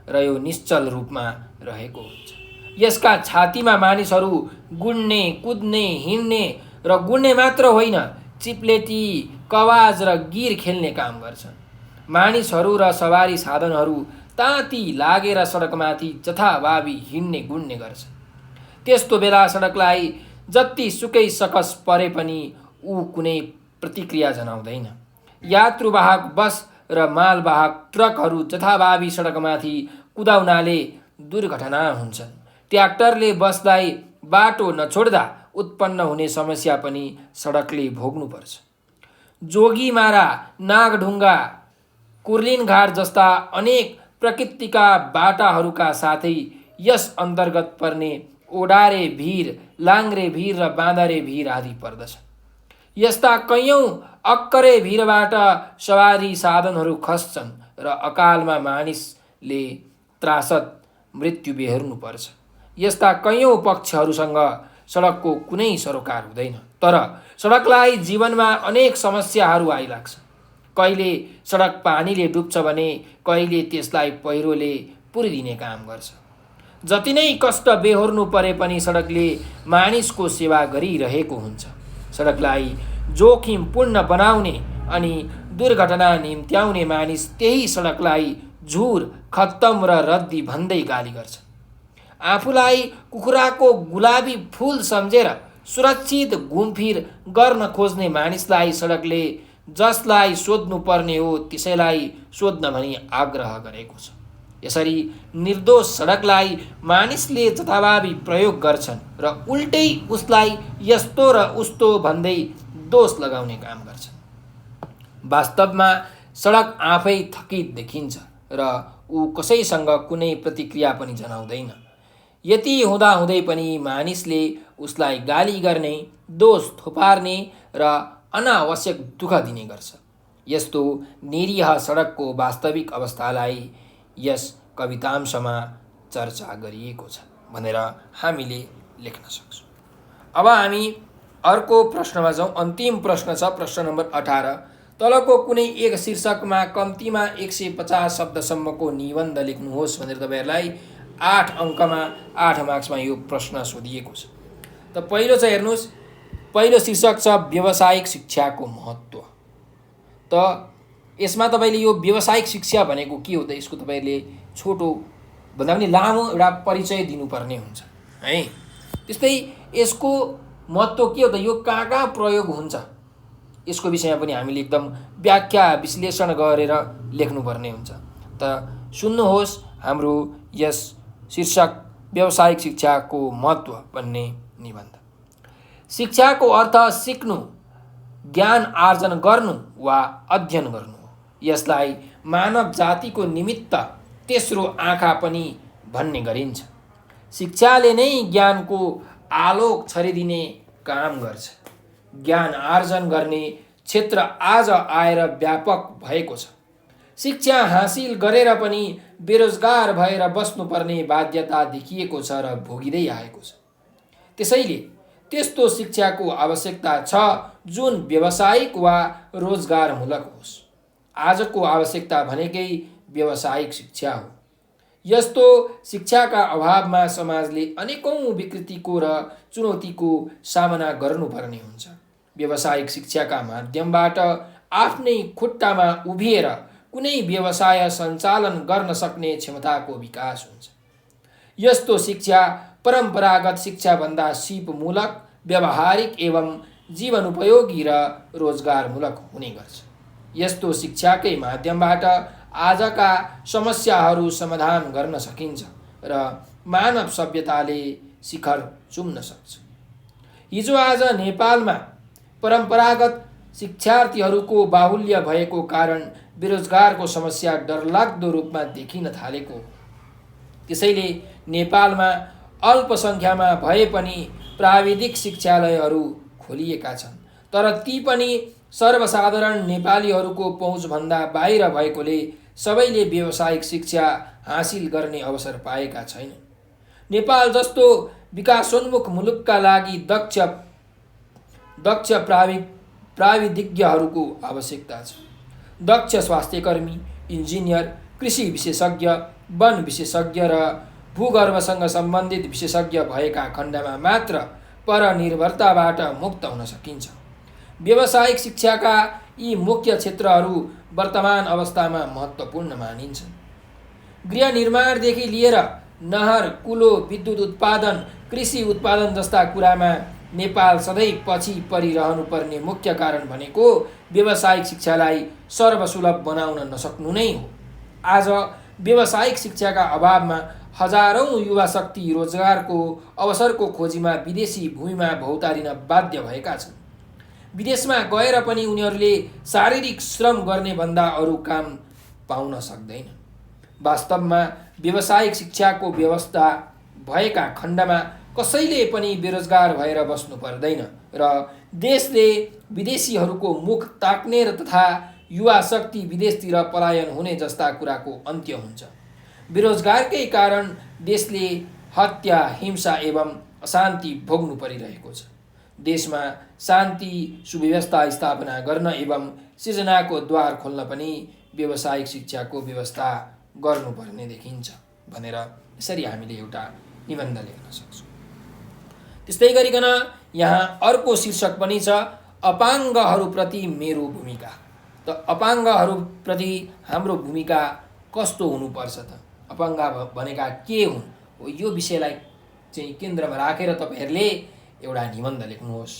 र यो निश्चल रूपमा रहेको हुन्छ। यसका छातीमा मानिसहरू गुड्ने, कुद्ने, हिँड्ने र गुड्ने मात्र होइन, चिप्लेटी, कवाज र गिर खेल्ने काम गर्छन्। मानिसहरू र सवारी साधनहरू ताती लागेर सडकमाथि जथाभावी हिँड्ने गुड्ने गर्छन्। त्यस्तो बेला सडकलाई जति सुकै सकस परे पनि ऊ कुनै प्रतिक्रिया जनाउँदैन। यात्रुवाहक बस र मालवाहक ट्रकहरू जथाभावी सडकमाथि कुदाउनाले दुर्घटना हुन्छन्। ट्र्याक्टरले बसलाई बाटो नछोड्दा उत्पन्न हुने समस्या पनि सडकले भोग्नुपर्छ। जोगीमारा, नागढुङ्गा, कुर्लिनघाट जस्ता अनेक प्रकृतिका बाटाहरूका साथै यस अन्तर्गत पर्ने ओडारे भिर, लाङ्ग्रे भिर र बाँदरे भिर आदि पर्दछ। यस्ता कैयौँ अक्करे भिरबाट सवारी साधनहरू खस्छन् र अकालमा मानिसले त्रासद मृत्यु बेहोर्नुपर्छ। यस्ता कैयौँ पक्षहरूसँग सडकको कुनै सरोकार हुँदैन, तर सडकलाई जीवनमा अनेक समस्याहरू आइलाग्छ। कहिले सडक पानीले डुब्छ भने कहिले त्यसलाई पहिरोले पुरिदिने काम गर्छ। जति नै कष्ट बेहोर्नु परे पनि सडकले मानिसको सेवा गरिरहेको हुन्छ। सडकलाई जोखिमपूर्ण बनाउने अनि दुर्घटना निम्त्याउने मानिस त्यही सडकलाई झुर, खत्तम र रद्दी भन्दै गाली गर्छ। आफूलाई कुखुराको गुलाबी फूल सम्झेर सुरक्षित घुमफिर गर्न खोज्ने मानिसलाई सडकले जसलाई सोध्नु पर्ने हो त्यसैलाई सोध्न भनी आग्रह गरेको छ। यसरी निर्दोष सडकलाई मानिसले जथाभावी प्रयोग गर्छन् र उल्टै उसलाई यस्तो र उस्तो भन्दै दोष लगाउने काम गर्छन्। वास्तवमा सडक आफै थकित देखिन्छ र ऊ कसैसँग कुनै प्रतिक्रिया पनि जनाउँदैन। यति हुँदाहुँदै पनि मानिसले उसलाई गाली गर्ने, दोष थोपार्ने र अनावश्यक दुःख दिने गर्छ। यस्तो निरीह सडकको वास्तविक अवस्थालाई यस कवितांशमा चर्चा गरिएको छ भनेर हामीले लेख्न सक्छौँ। अब हामी अर्को प्रश्नमा जाउँ। अन्तिम प्रश्न छ प्रश्न नम्बर 18। तलको कुनै एक शीर्षकमा कम्तीमा 150 शब्दसम्मको निबन्ध लेख्नुहोस् भनेर तपाईहरुलाई 8 अङ्कमा 8 मार्क्समा यो प्रश्न सोधिएको छ। त पहिलो चाहिँ हेर्नुहोस्, पहिलो शीर्षक छ व्यावसायिक शिक्षाको महत्त्व। त यसमा तपाईले यो व्यावसायिक शिक्षा भनेको के हो त यसको तपाईले छोटो भन्दा पनि लामो एउटा परिचय दिनुपर्ने हुन्छ है। त्यस्तै यसको महत्त्व के हो त, यो कहाँ प्रयोग हुन्छ यसको विषयमा पनि हामीले एकदम व्याख्या विश्लेषण गरेर लेख्नुपर्ने हुन्छ। त सुन्नुहोस् हाम्रो यस शीर्षक व्यावसायिक शिक्षाको महत्त्व भन्ने निबन्ध। शिक्षाको अर्थ सिक्नु, ज्ञान आर्जन गर्नु वा अध्ययन गर्नु हो। यसलाई मानव जातिको निमित्त तेस्रो आँखा पनि भन्ने गरिन्छ। शिक्षाले नै ज्ञानको आलोक छरिदिने काम गर्छ। ज्ञान आर्जन गर्ने क्षेत्र आज आएर व्यापक भएको छ। शिक्षा हासिल गरेर पनि बेरोजगार भएर बस्नुपर्ने बाध्यता देखिएको छ र भोगिँदै आएको छ। त्यसैले त्यस्तो शिक्षाको आवश्यकता छ जुन व्यावसायिक वा रोजगारमूलक होस्। आजको आवश्यकता भनेकै व्यावसायिक शिक्षा हो। यस्तो शिक्षाका अभावमा समाजले अनेकौं विकृतिको र चुनौतीको सामना गर्नुपर्ने हुन्छ। व्यावसायिक शिक्षाका माध्यमबाट आफ्नै खुट्टामा उभिएर कुनै व्यवसाय सञ्चालन गर्न सक्ने क्षमताको विकास हुन्छ। यस्तो शिक्षा परम्परागत शिक्षाभन्दा सिपमूलक, व्यावहारिक एवं जीवनोपयोगी र रोजगारमूलक हुने गर्छ। यस्तो शिक्षाकै माध्यमबाट आजका समस्याहरू समाधान गर्न सकिन्छ र मानव सभ्यताले शिखर चुम्न सक्छ। हिजो आज नेपालमा परम्परागत शिक्षार्थीहरूको बाहुल्य भएको कारण बेरोजगारको समस्या डरलाग्दो रूपमा देखिन थालेको हो। त्यसैले नेपालमा अल्पसङ्ख्यामा भए पनि प्राविधिक शिक्षालयहरू खोलिएका छन्, तर ती पनि सर्वसाधारण नेपालीहरूको पहुँचभन्दा बाहिर भएकोले सबैले व्यावसायिक शिक्षा हासिल गर्ने अवसर पाएका छैनन्। नेपाल जस्तो विकासोन्मुख मुलुकका लागि दक्ष प्राविधिज्ञहरूको आवश्यकता छ। दक्ष स्वास्थ्यकर्मी, इन्जिनियर, कृषि विशेषज्ञ, वन विशेषज्ञ र भूगर्भसँग सम्बन्धित विशेषज्ञ भएका खण्डमा मात्र परनिर्भरताबाट मुक्त हुन सकिन्छ। व्यावसायिक शिक्षाका यी मुख्य क्षेत्रहरू वर्तमान अवस्थामा महत्त्वपूर्ण मानिन्छन्। गृह निर्माणदेखि लिएर नहर, कुलो, विद्युत उत्पादन, कृषि उत्पादन जस्ता कुरामा नेपाल सधैँ पछि परिरहनुपर्ने मुख्य कारण भनेको व्यावसायिक शिक्षालाई सर्वसुलभ बनाउन नसक्नु नै हो। आज व्यावसायिक शिक्षाका अभावमा हजारौं युवा शक्ति रोजगारको अवसरको खोजीमा विदेशी भूमिमा भौतारिन बाध्य भएका छन्। विदेशमा गएर पनि उनीहरूले शारीरिक श्रम गर्ने भन्दा अरू काम पाउन सक्दैन। वास्तवमा व्यावसायिक शिक्षाको व्यवस्था भएका खण्डमा कसैले पनि बेरोजगार भएर बस्नु पर्दैन र देशले विदेशीहरूको मुख ताक्ने र तथा युवा शक्ति विदेशतिर पलायन हुने जस्ता कुराको अन्त्य हुन्छ। बेरोजगारकै कारण देशले हत्या, हिंसा एवं अशान्ति भोग्नु परिरहेको छ। देशमा शान्ति सुव्यवस्था स्थापना गर्न एवं सृजनाको द्वार खोल्न पनि व्यावसायिक शिक्षाको व्यवस्था गर्नुपर्ने देखिन्छ भनेर यसरी हामीले एउटा निबन्ध लेख्न सक्छौँ। त्यस्तै गरिकन यहाँ अर्को शीर्षक पनि छ, अपाङ्गहरूप्रति मेरो भूमिका। त अपाङ्गहरूप्रति हाम्रो भूमिका कस्तो हुनुपर्छ त? अपाङ्ग भनेका के हुन्? यो विषयलाई चाहिँ केन्द्रमा राखेर तपाईँहरूले एउटा निबन्ध लेख्नुहोस्।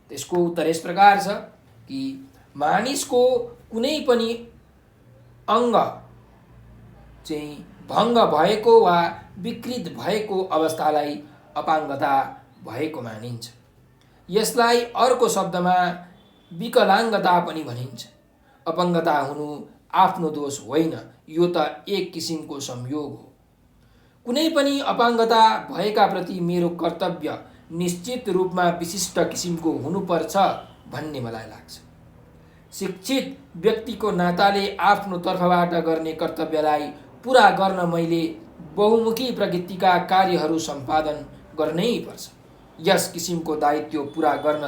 त्यसको उत्तर यस प्रकार छ कि मानिसको कुनै पनि अङ्ग चाहिँ भङ्ग भएको वा विकृत भएको अवस्थालाई अपाङ्गता भएको मानिन्छ। यसलाई अर्को शब्दमा विकलाङ्गता पनि भनिन्छ। अपाङ्गता हुनु आफ्नो दोष होइन, यो त एक किसिमको संयोग हो। कुनै पनि अपाङ्गता भएका प्रति मेरो कर्तव्य निश्चित रूपमा विशिष्ट किसिमको हुनुपर्छ भन्ने मलाई लाग्छ। शिक्षित व्यक्तिको नाताले आफ्नो तर्फबाट गर्ने कर्तव्यलाई पुरा गर्न मैले बहुमुखी प्रगतिका कार्यहरू सम्पादन गर्नै पर्छ। यस किसिमको दायित्व पुरा गर्न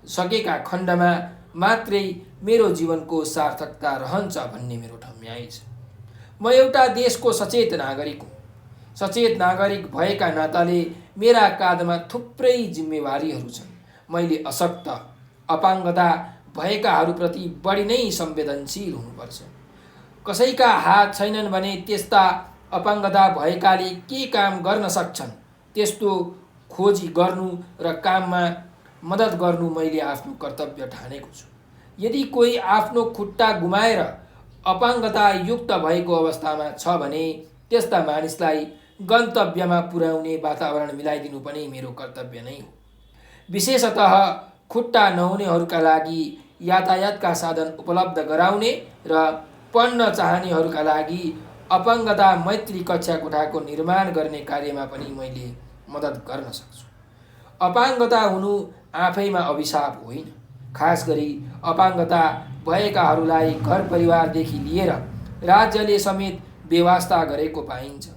सकेका खण्डमा मात्रै मेरो जीवनको सार्थकता रहन्छ भन्ने मेरो ठम्याइ छ। म एउटा देशको सचेत नागरिक हुँ। सचेत नागरिक भएका नाताले मेरा काँधमा थुप्रै जिम्मेवारीहरू छन्। मैले अशक्त, अपाङ्गता भएकाहरूप्रति बढी नै संवेदनशील हुनुपर्छ। कसैका हात छैनन् भने त्यस्ता अपाङ्गता भएकाले के काम गर्न सक्छन् त्यस्तो खोजी गर्नु र काममा मद्दत गर्नु मैले आफ्नो कर्तव्य ठानेको छु। यदि कोही आफ्नो खुट्टा गुमाएर अपाङ्गतायुक्त भएको अवस्थामा छ भने त्यस्ता मानिसलाई गन्तव्यमा पुर्याउने वातावरण मिलाइदिनु पनि मेरो कर्तव्य नै हो। विशेषतः खुट्टा नहुनेहरूका लागि यातायातका साधन उपलब्ध गराउने र पढ्न चाहनेहरूका लागि अपाङ्गता मैत्री कक्षा कोठाको निर्माण गर्ने कार्यमा पनि मैले मद्दत गर्न सक्छु। अपाङ्गता हुनु आफैमा अभिशाप होइन। खास गरी अपाङ्गता भएकाहरूलाई घर परिवारदेखि लिएर राज्यले समेत बेवास्ता गरेको पाइन्छ।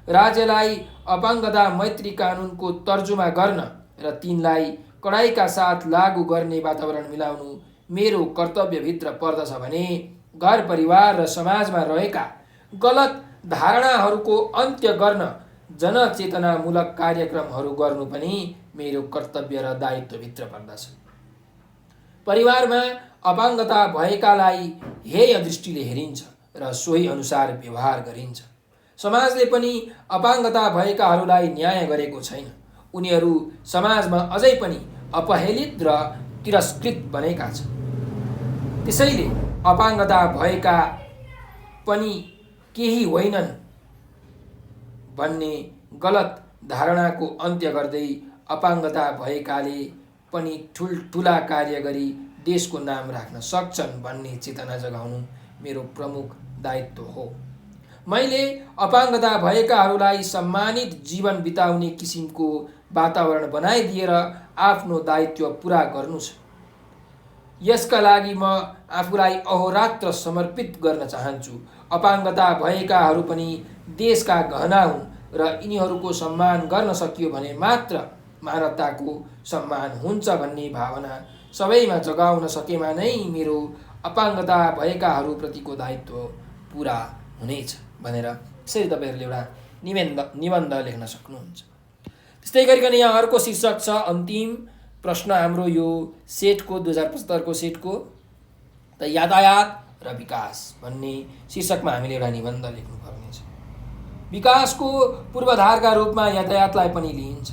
राज्यलाई अपाङ्गता मैत्री कानुनको तर्जुमा गर्न र तिनलाई कडाइका साथ लागू गर्ने वातावरण मिलाउनु मेरो कर्तव्यभित्र पर्दछ भने घर परिवार र समाजमा रहेका गलत धारणाहरूको अन्त्य गर्न जनचेतनामूलक कार्यक्रमहरू गर्नु पनि मेरो कर्तव्य र दायित्वभित्र पर्दछ। परिवारमा अपाङ्गता भएकालाई हेय दृष्टिले हेरिन्छ र सोही अनुसार व्यवहार गरिन्छ। समाजले पनि अपाङ्गता भएकाहरूलाई न्याय गरेको छैन। उनीहरू समाजमा अझै पनि अपहेलित र तिरस्कृत बनेका छन्। त्यसैले अपाङ्गता भएका पनि केही होइनन् भन्ने गलत धारणाको अन्त्य गर्दै अपाङ्गता भएकाले पनि ठुल्ठुला कार्य गरी देशको नाम राख्न सक्छन् भन्ने चेतना जगाउनु मेरो प्रमुख दायित्व हो। मैले अपाङ्गता भएकाहरूलाई सम्मानित जीवन बिताउने किसिमको वातावरण बनाइदिएर आफ्नो दायित्व पुरा गर्नु छ। यसका लागि म आफूलाई अहोरात्र समर्पित गर्न चाहन्छु। अपाङ्गता भएकाहरू पनि देशका गहना हुन् र यिनीहरूको सम्मान गर्न सकियो भने मात्र मानवताको सम्मान हुन्छ भन्ने भावना सबैमा जगाउन सकेमा नै मेरो अपाङ्गता भएकाहरूप्रतिको दायित्व पुरा हुनेछ भनेर यसरी तपाईँहरूले एउटा निबन्ध लेख्न सक्नुहुन्छ। त्यस्तै गरिकन यहाँ अर्को शीर्षक छ, अन्तिम प्रश्न हाम्रो यो सेटको 2075 को सेटको, त यातायात र विकास भन्ने शीर्षकमा हामीले एउटा निबन्ध लेख्नुपर्नेछ। विकासको पूर्वाधारका रूपमा यातायातलाई पनि लिइन्छ।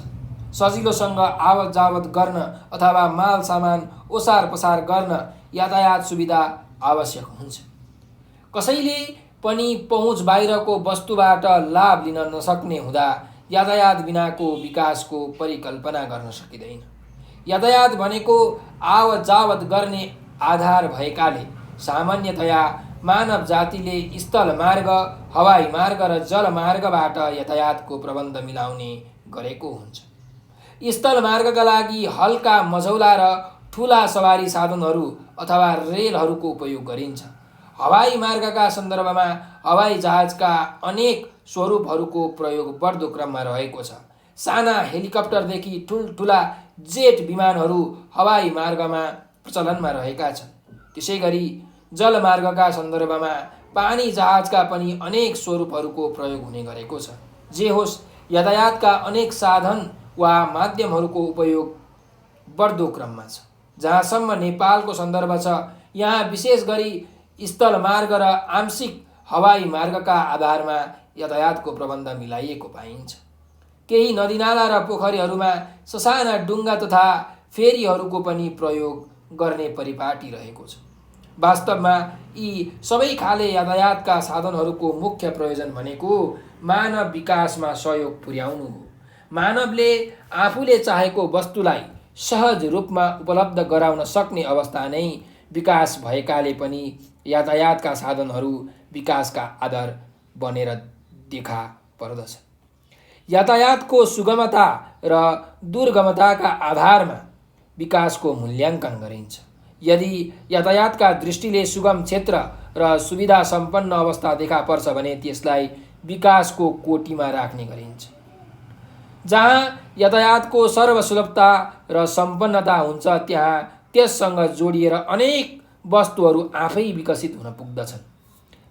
सजिलोसँग आवत जावत गर्न अथवा माल सामान ओसार पसार गर्न यातायात सुविधा आवश्यक हुन्छ। कसैले पनि पहुँच बाहिरको वस्तुबाट लाभ लिन नसक्ने हुँदा यातायात बिनाको विकासको परिकल्पना गर्न सकिँदैन। यातायात भनेको आवत जावत गर्ने आधार भएकाले सामान्यतया मानव जातिले स्थल मार्ग, हवाई मार्ग र जल मार्गबाट यातायातको प्रबन्ध मिलाउने गरेको हुन्छ। स्थल मार्गका लागि हल्का मझौला र ठुला सवारी साधनहरू अथवा रेलहरूको उपयोग गरिन्छ। हवाई मार्गका सन्दर्भमा हवाई जहाजका अनेक स्वरूपहरूको प्रयोग बढ्दो क्रममा रहेको छ। साना हेलिकप्टरदेखि ठुल्ठुला जेट विमानहरू हवाई मार्गमा प्रचलनमा रहेका छन्। त्यसै गरी जलमार्गका सन्दर्भमा पानी जहाजका पनि अनेक स्वरूपहरूको प्रयोग हुने गरेको छ। जे होस्, यातायातका अनेक साधन वा माध्यमहरूको उपयोग बढ्दो क्रममा छ। जहाँसम्म नेपालको सन्दर्भ छ, यहाँ विशेष गरी स्थल मार्ग र आंशिक हवाई मार्गका आधारमा यातायातको प्रबन्ध मिलाइएको पाइन्छ। केही नदीनाला र पोखरीहरूमा ससाना डुङ्गा तथा फेरीहरूको पनि प्रयोग गर्ने परिपाटी रहेको छ। वास्तवमा यी सबै खाले यातायातका साधनहरूको मुख्य प्रयोजन भनेको मानव विकासमा सहयोग पुर्याउनु हो। मानवले आफूले चाहेको वस्तुलाई सहज रूपमा उपलब्ध गराउन सक्ने अवस्था नै विकास भएकाले पनि यातायातका साधनहरू विकासका आधार बनेर देखा पर्दछ। यातायातको सुगमता र दुर्गमताका आधारमा विकासको मूल्याङ्कन गरिन्छ। यदि यातायातका दृष्टिले सुगम क्षेत्र र सुविधा सम्पन्न अवस्था देखा पर्छ भने त्यसलाई विकासको कोटीमा राख्ने गरिन्छ। जहाँ यातायातको सर्वसुलभता र सम्पन्नता हुन्छ त्यहाँ त्यससँग जोडिएर अनेक वस्तुहरू आफै विकसित हुन पुग्दछन्।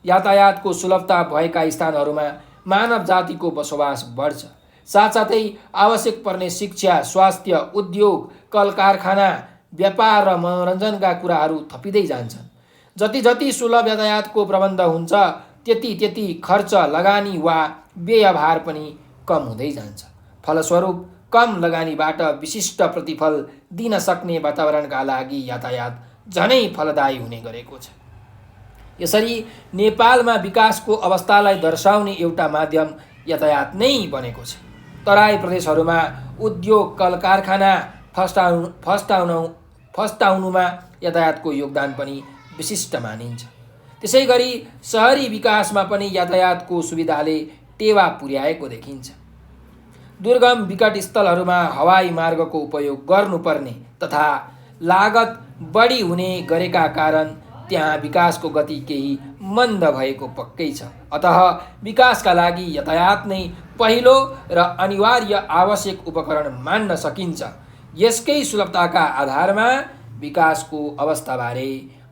यातायातको सुलभता भएका स्थानहरूमा मानव जातिको बसोबास बढ्छ। साथसाथै आवश्यक पर्ने शिक्षा, स्वास्थ्य, उद्योग, कल कारखाना, व्यापार र मनोरञ्जनका कुराहरू थपिँदै जान्छन्। जति जति सुलभ यातायातको प्रबन्ध हुन्छ त्यति खर्च, लगानी वा व्ययभार पनि कम हुँदै जान्छ। फलस्वरूप कम लगानीबाट विशिष्ट प्रतिफल दिन सक्ने वातावरणका लागि यातायात झनै फलदायी हुने गरेको छ। यसरी नेपालमा विकासको अवस्थालाई दर्शाउने एउटा माध्यम यातायात नै बनेको छ। तराई प्रदेशहरूमा उद्योग, कल कारखाना फस्टाउनुमा यातायातको योगदान पनि विशिष्ट मानिन्छ। त्यसै गरी सहरी विकासमा पनि यातायातको सुविधाले टेवा पुर्याएको देखिन्छ। दुर्गम विकट स्थलहरूमा हवाई मार्गको उपयोग गर्नुपर्ने तथा लागत बढी हुने गरेका कारण त्यहाँ विकासको गति केही मन्द भएको पक्कै छ। अतः विकासका लागि यातायात नै पहिलो र अनिवार्य आवश्यक उपकरण मान्न सकिन्छ। यसकै सुलभताका आधारमा विकासको अवस्थाबारे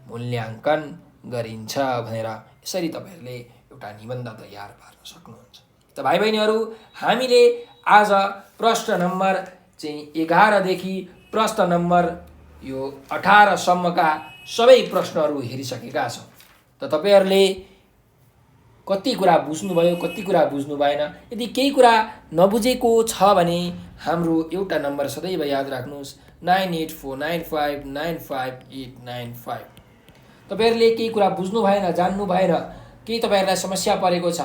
मूल्याङ्कन गरिन्छ भनेर यसरी तपाईहरूले एउटा निबन्ध तयार पार्न सक्नुहुन्छ। त भाइ बहिनीहरू हामीले आज प्रश्न नम्बर चाहिँ 11 देखि प्रश्न नम्बर यो 18 सम्मका सबै प्रश्नहरू हेरिसकेका छौँ। त तपाईहरूले कति कुरा बुझ्नुभयो, कति कुरा बुझ्नु भएन, यदि केही कुरा नबुझेको छ भने हाम्रो एउटा नम्बर सदैव याद राख्नुहोस् 9849595895। तपाईहरूले केही कुरा बुझ्नु भएन, जान्नु भएन, केही तपाईहरूलाई समस्या परेको छ,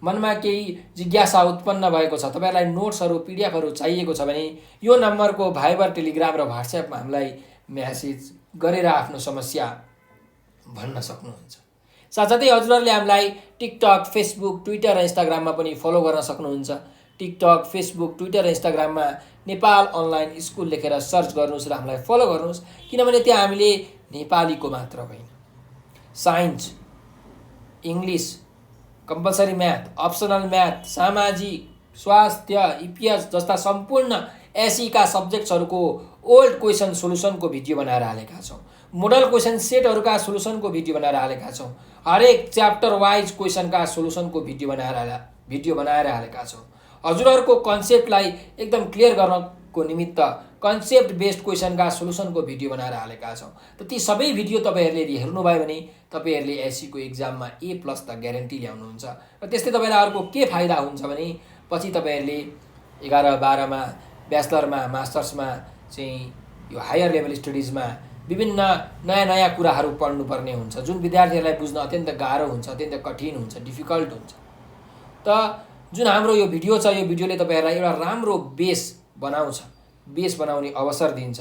मनमा केही जिज्ञासा उत्पन्न भएको छ, तपाईहरूलाई नोट्सहरू पिडिएफहरू चाहिएको छ भने यो नम्बरको भाइबर, टेलिग्राम र व्हाट्सएपमा हामीलाई म्यासेज गरेर आफ्नो समस्या भन्न सक्नुहुन्छ। साथसाथै हजुरहरूले हामीलाई टिकटक, फेसबुक, ट्विटर र इन्स्टाग्राममा पनि फलो गर्न सक्नुहुन्छ। टिकटक, फेसबुक, ट्विटर र इन्स्टाग्राममा नेपाल अनलाइन स्कुल लेखेर सर्च गर्नुहोस् र हामीलाई फलो गर्नुहोस्, किनभने त्यहाँ हामीले नेपालीको मात्र होइन, science, English, compulsory math, optional math, सामाजिक, स्वास्थ्य, इपिएस जस्ता सम्पूर्ण एसईका सब्जेक्ट्सहरूको ओल्ड क्वेसन सोल्युसनको भिडियो बनाएर हालेका छौँ। मोडल क्वेसन सेटहरूका सोल्युसनको भिडियो बनाएर हालेका छौँ। हरेक च्याप्टर वाइज क्वेसनका सोल्युसनको भिडियो बनाएर हालेका छौँ। हजुरहरूको कन्सेप्टलाई एकदम क्लियर गर्नको निमित्त कन्सेप्ट बेस्ड क्वेसनका सोल्युसनको भिडियो बनाएर हालेका छौँ। त ती सबै भिडियो तपाईँहरूले यदि हेर्नुभयो भने तपाईँहरूले एसईको एक्जाममा A+ त ग्यारेन्टी ल्याउनुहुन्छ। र त्यस्तै तपाईँलाई अर्को के फाइदा हुन्छ भने पछि तपाईँहरूले 11-12मा, ब्याचलरमा, मास्टर्समा चाहिँ यो हायर लेभल स्टडिजमा विभिन्न नयाँ कुराहरू पढ्नुपर्ने हुन्छ, जुन विद्यार्थीहरूलाई बुझ्न अत्यन्त गाह्रो हुन्छ, अत्यन्त कठिन हुन्छ, डिफिकल्ट हुन्छ। त जुन हाम्रो यो भिडियो छ, यो भिडियोले तपाईँहरूलाई एउटा राम्रो बेस बनाउने अवसर दिन्छ,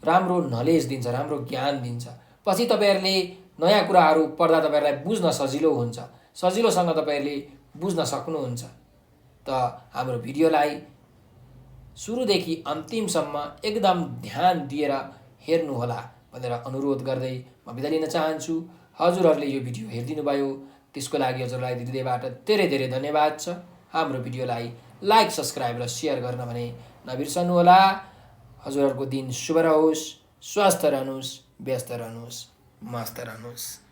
राम्रो नलेज दिन्छ, राम्रो ज्ञान दिन्छ। पछि तपाईँहरूले नयाँ कुराहरू पढ्दा तपाईँहरूलाई बुझ्न सजिलो हुन्छ, सजिलोसँग तपाईँहरूले बुझ्न सक्नुहुन्छ। त हाम्रो भिडियोलाई सुरुदेखि अन्तिमसम्म एकदम ध्यान दिएर हेर्नुहोला भनेर अनुरोध गर्दै म बिदा लिन चाहन्छु। हजुरहरूले यो भिडियो हेरिदिनु भयो, त्यसको लागि हजुरलाई हृदयबाट धेरै धेरै धन्यवाद छ। हाम्रो भिडियोलाई लाइक, सब्सक्राइब र सेयर गर्न भने नबिर्सनुहोला। हजुरहरूको दिन शुभ रहोस्, स्वस्थ रहनुहोस्, व्यस्त रहनुहोस्, मस्त रहनुहोस्।